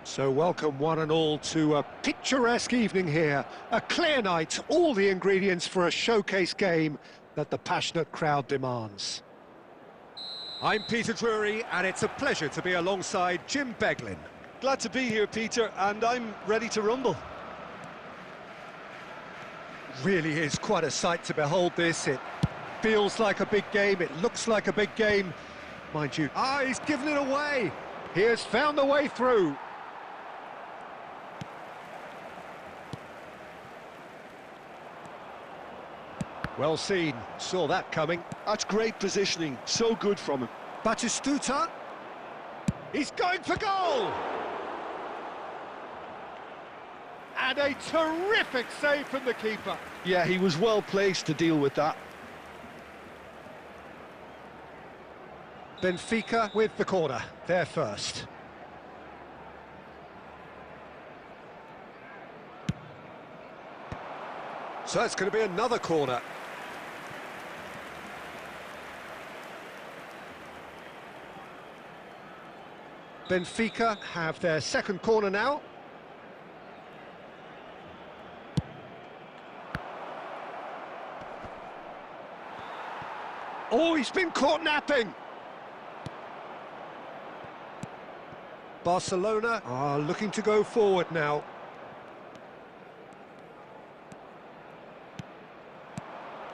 So welcome one and all to a picturesque evening here. A clear night, all the ingredients for a showcase game that the passionate crowd demands. I'm Peter Drury, and it's a pleasure to be alongside Jim Beglin. Glad to be here, Peter, and I'm ready to rumble. Really is quite a sight to behold this. It feels like a big game, it looks like a big game. Mind you, he's given it away. He has found the way through. Well seen, saw that coming. That's great positioning, so good from him. Batistuta, he's going for goal! And a terrific save from the keeper. Yeah, he was well placed to deal with that. Benfica with the corner, they're first. So it's going to be another corner. Benfica have their second corner now. Oh, he's been caught napping. Barcelona are looking to go forward now.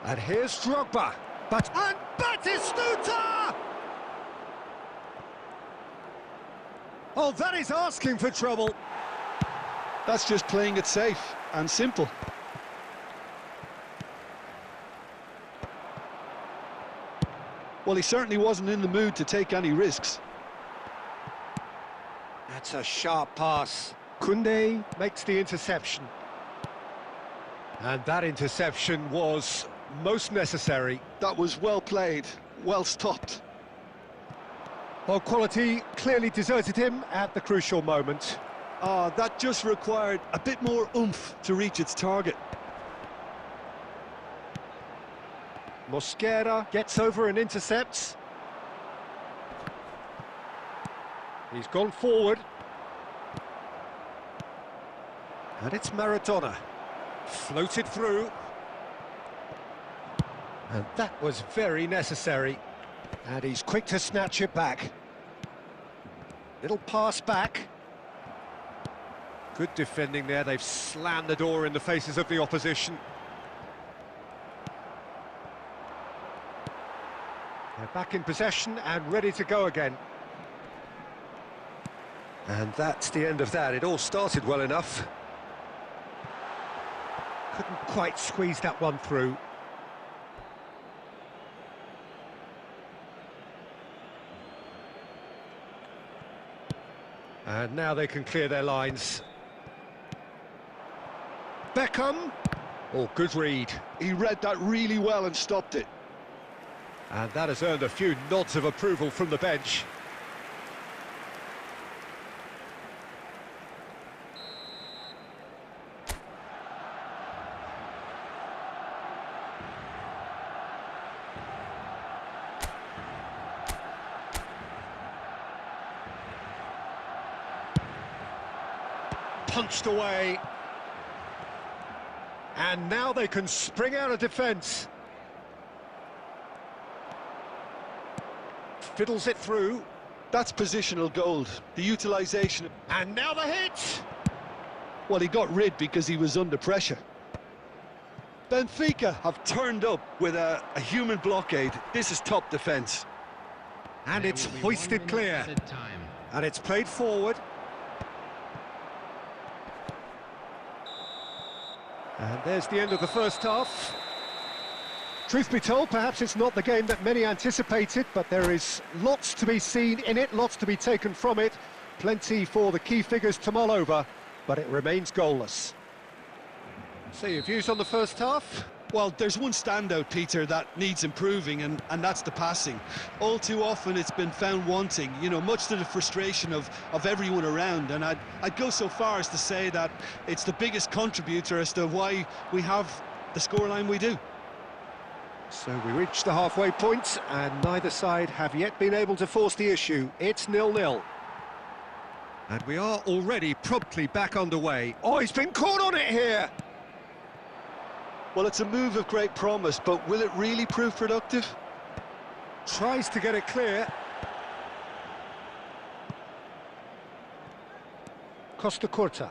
And here's Drogba. And Batistuta! Oh, that is asking for trouble. That's just playing it safe and simple. Well, he certainly wasn't in the mood to take any risks. That's a sharp pass. Koundé makes the interception. And that interception was most necessary. That was well played, well stopped. Well, quality clearly deserted him at the crucial moment. That just required a bit more oomph to reach its target. Mosquera gets over and intercepts. He's gone forward. And it's Maradona. Floated through. And that was very necessary. And he's quick to snatch it back. Little pass back. Good defending there. They've slammed the door in the faces of the opposition. They're back in possession and ready to go again. And that's the end of that. It all started well enough. Couldn't quite squeeze that one through. And now they can clear their lines. Beckham. Oh, good read. He read that really well and stopped it. And that has earned a few nods of approval from the bench. Punched away. And now they can spring out of defence. Fiddles it through. That's positional gold, the utilisation. And now the hit! Well, he got rid because he was under pressure. Benfica have turned up with a human blockade. This is top defence. And it's hoisted clear. And it's played forward. And there's the end of the first half. Truth be told, perhaps it's not the game that many anticipated, but there is lots to be seen in it, lots to be taken from it. Plenty for the key figures to mull over, but it remains goalless. So your views on the first half? Well, there's one standout, Peter, that needs improving, and that's the passing. All too often it's been found wanting, you know, much to the frustration of everyone around, and I'd go so far as to say that it's the biggest contributor as to why we have the scoreline we do. So we reach the halfway point, and neither side have yet been able to force the issue. It's 0-0. And we are already promptly back underway. Oh, he's been caught on it here! Well, it's a move of great promise, but will it really prove productive? Tries to get it clear. Costa Curta.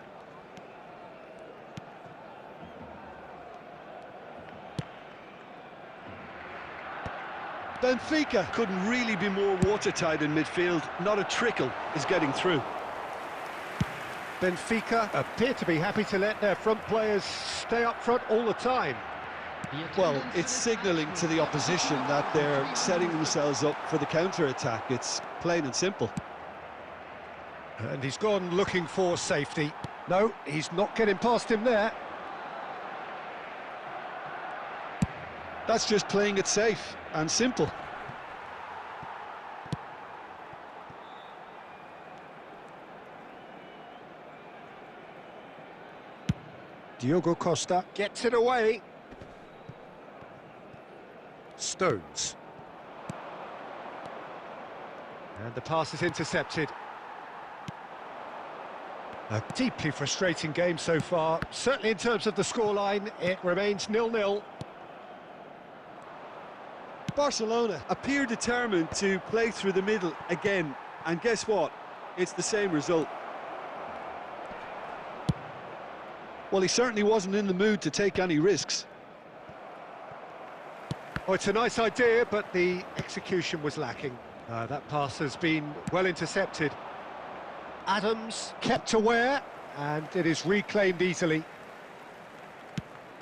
Benfica couldn't really be more watertight in midfield. Not a trickle is getting through. Benfica appear to be happy to let their front players stay up front all the time. Well, it's signalling to the opposition that they're setting themselves up for the counter-attack. It's plain and simple. And he's gone looking for safety. No, he's not getting past him there. That's just playing it safe and simple. Diogo Costa gets it away. Stones. And the pass is intercepted. A deeply frustrating game so far. Certainly in terms of the scoreline, it remains 0-0. Barcelona appear determined to play through the middle again, and guess what? It's the same result. Well, he certainly wasn't in the mood to take any risks. Oh, it's a nice idea, but the execution was lacking. That pass has been well intercepted. Adams kept aware, and it is reclaimed easily.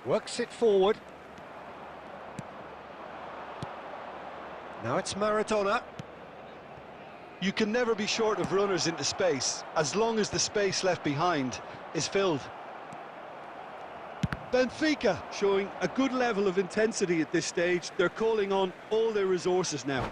Works it forward. Now it's Maradona. You can never be short of runners into space, as long as the space left behind is filled. Benfica showing a good level of intensity at this stage. They're calling on all their resources now.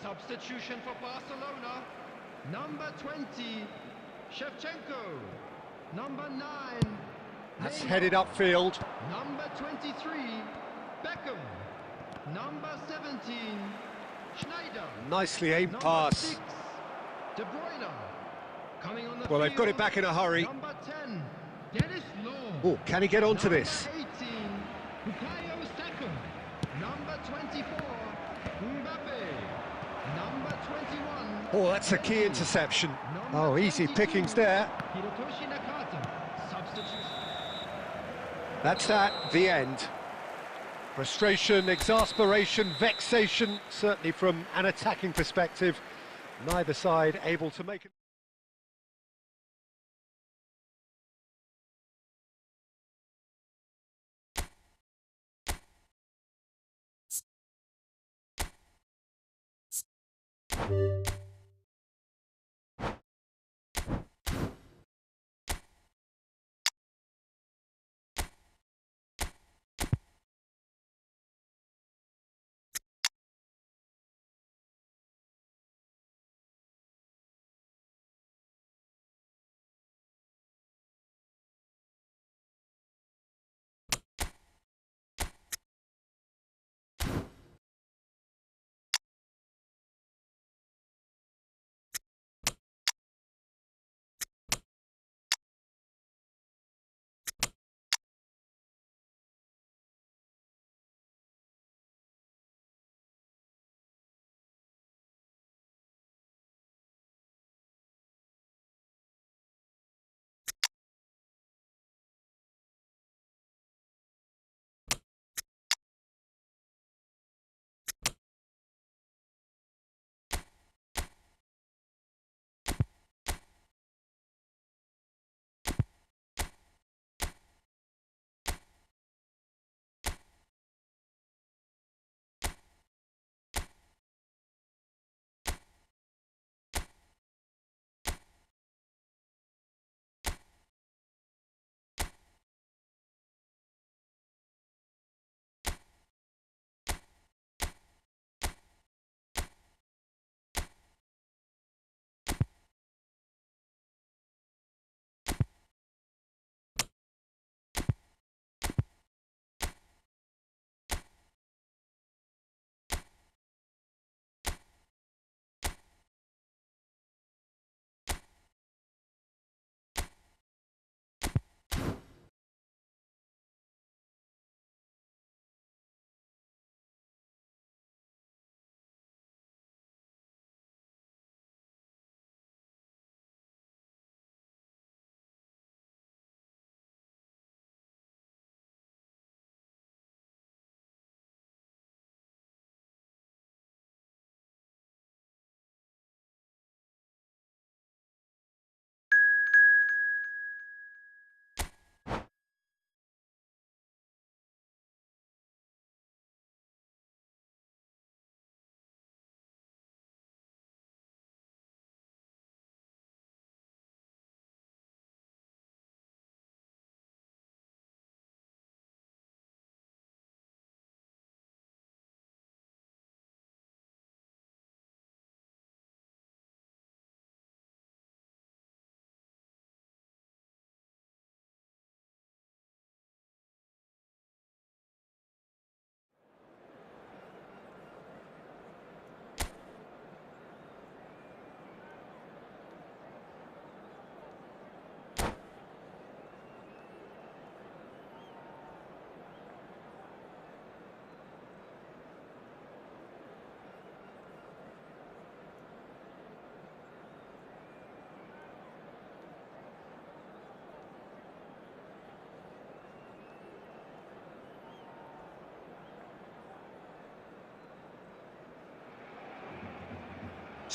Substitution for Barcelona. Number 20, Shevchenko. Number 9, That's Neymar. headed upfield. Number 23, Beckham. Number 17, Schneider. Nicely aimed Number pass. 6, De Bruyne. Coming on the Well, they've got it field, back in a hurry. Number 10, Dennis Law. Oh, can he get onto Number this? 18, Bukayo Saka. Number 24, Mbappe. Number 21. Oh, that's a key interception. Oh, easy pickings there. Hirotoshi Nakata. Substitution. That's that, the end. Frustration, exasperation, vexation, certainly from an attacking perspective. Neither side able to make it.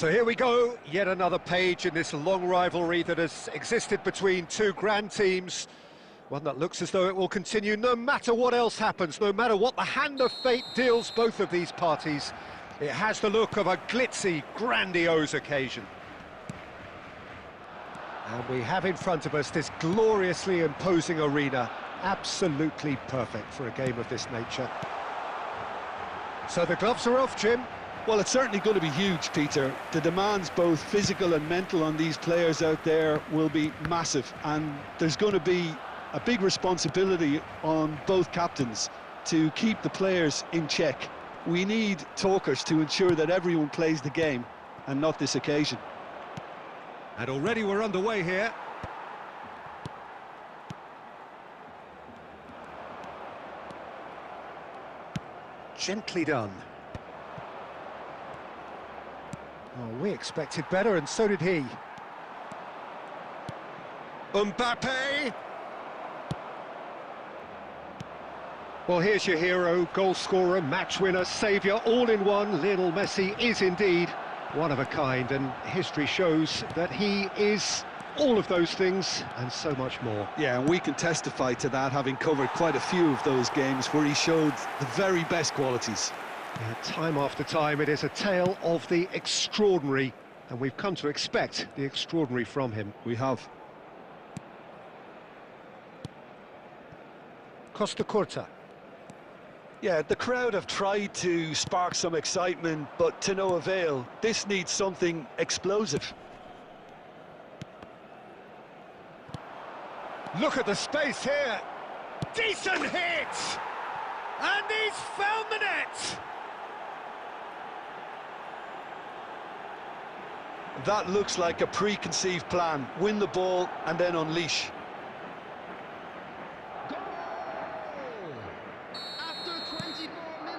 So here we go, yet another page in this long rivalry that has existed between two grand teams. One that looks as though it will continue no matter what else happens, no matter what the hand of fate deals both of these parties. It has the look of a glitzy, grandiose occasion. And we have in front of us this gloriously imposing arena, absolutely perfect for a game of this nature. So the gloves are off, Jim. Well, it's certainly going to be huge, Peter. The demands, both physical and mental, on these players out there will be massive, and there's going to be a big responsibility on both captains to keep the players in check. We need talkers to ensure that everyone plays the game, and not this occasion. And already we're underway here. Gently done. Oh, we expected better, and so did he. Mbappe! Well, here's your hero, goal scorer, match winner, saviour, all in one. Lionel Messi is indeed one of a kind, and history shows that he is all of those things and so much more. Yeah, and we can testify to that, having covered quite a few of those games where he showed the very best qualities. Yeah, time after time, it is a tale of the extraordinary, and we've come to expect the extraordinary from him. We have. Costa Curta. Yeah, the crowd have tried to spark some excitement, but to no avail. This needs something explosive. Look at the space here. Decent hit! And he's found the net! That looks like a preconceived plan. Win the ball and then unleash.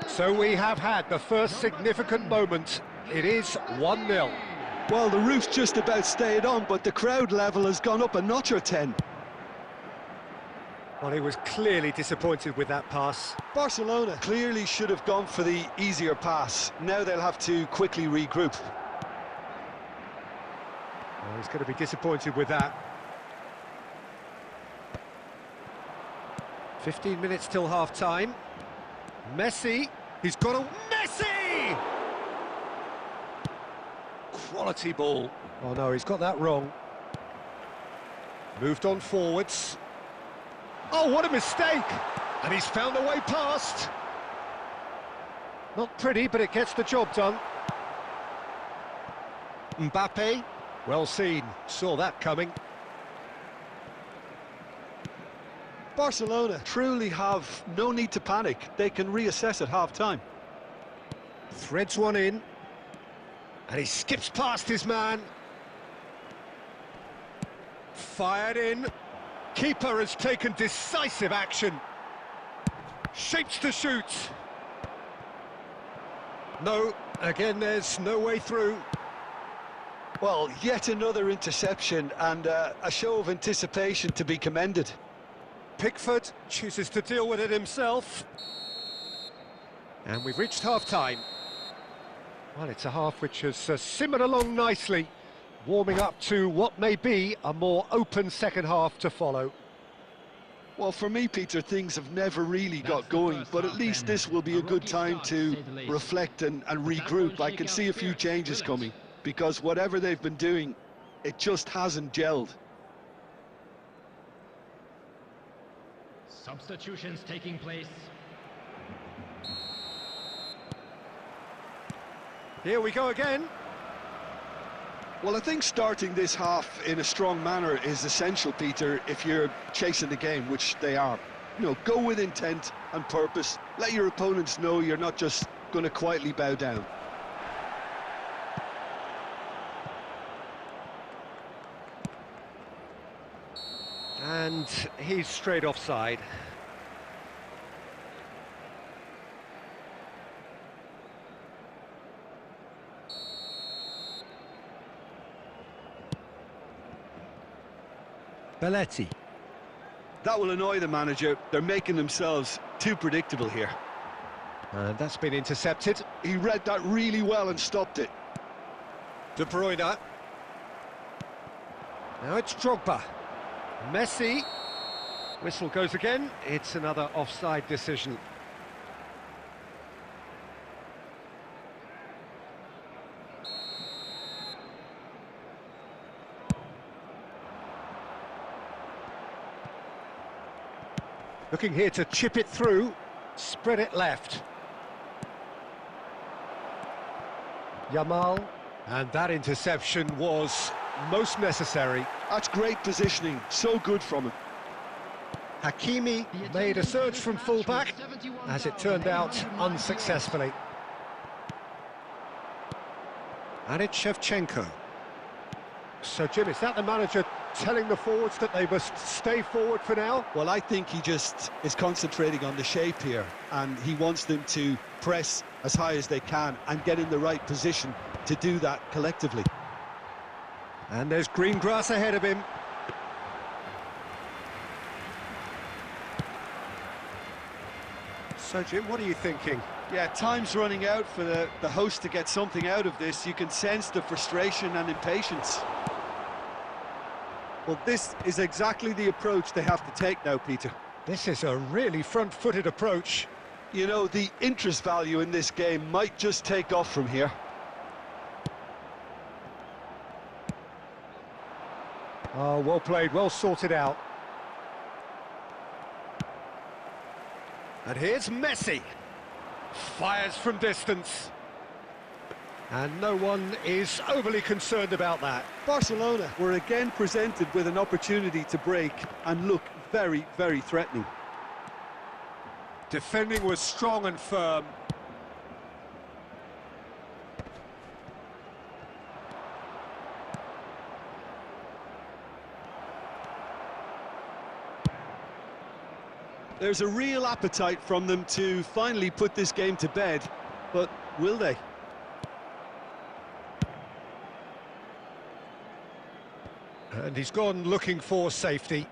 So we have had the first significant moment. It is 1-0. Well, the roof's just about stayed on, but the crowd level has gone up a notch or 10. Well, he was clearly disappointed with that pass. Barcelona clearly should have gone for the easier pass. Now they'll have to quickly regroup. Well, he's going to be disappointed with that. 15 minutes till half-time. Messi, he's got a... Messi! Quality ball. Oh no, he's got that wrong. Moved on forwards. Oh, what a mistake! And he's found a way past. Not pretty, but it gets the job done. Mbappe, well seen, saw that coming. Barcelona truly have no need to panic. They can reassess at half-time. Threads one in. And he skips past his man. Fired in. Keeper has taken decisive action. Shapes to shoot. No, again there's no way through. Well, yet another interception and a show of anticipation to be commended. Pickford chooses to deal with it himself. And we've reached half-time. Well, it's a half which has simmered along nicely, warming up to what may be a more open second half to follow. Well, for me, Peter, things have never really got going, but at least this will be a good time to reflect and regroup. I can see a few changes coming, because whatever they've been doing, it just hasn't gelled. Substitutions taking place. Here we go again. Well, I think starting this half in a strong manner is essential, Peter, if you're chasing the game, which they are. You know, go with intent and purpose. Let your opponents know you're not just going to quietly bow down. And he's straight offside. Belletti. That will annoy the manager. They're making themselves too predictable here. And that's been intercepted. He read that really well and stopped it. De Bruyne. Now it's Drogba. Messi. Whistle goes again. It's another offside decision. Looking here to chip it through, spread it left. Yamal, and that interception was most necessary. That's great positioning, so good from him. Hakimi made a surge from fullback, as it turned out unsuccessfully. And it's Shevchenko. So Jim, is that the manager telling the forwards that they must stay forward for now? Well, I think he just is concentrating on the shape here, and he wants them to press as high as they can and get in the right position to do that collectively. And there's green grass ahead of him. So Jim, what are you thinking? Yeah, time's running out for the host to get something out of this. You can sense the frustration and impatience. Well, this is exactly the approach they have to take now, Peter. This is a really front-footed approach. You know, the interest value in this game might just take off from here. Oh, well played, well sorted out. And here's Messi. Fires from distance. And no one is overly concerned about that. Barcelona were again presented with an opportunity to break and look very, very threatening. Defending was strong and firm. There's a real appetite from them to finally put this game to bed, but will they? And he's gone looking for safety.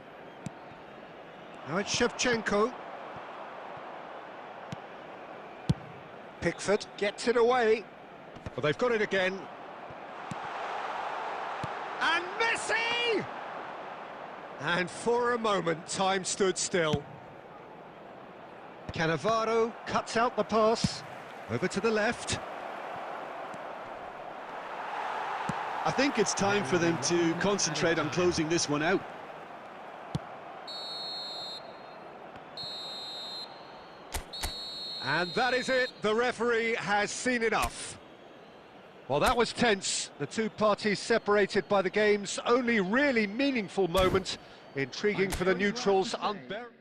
Now it's Shevchenko. Pickford gets it away. Well, they've got it again. And Messi! And for a moment, time stood still. Cannavaro cuts out the pass. Over to the left. I think it's time for them to concentrate on closing this one out. And that is it. The referee has seen enough. Well, that was tense. The two parties separated by the game's only really meaningful moment. Intriguing for the neutrals, unbearable.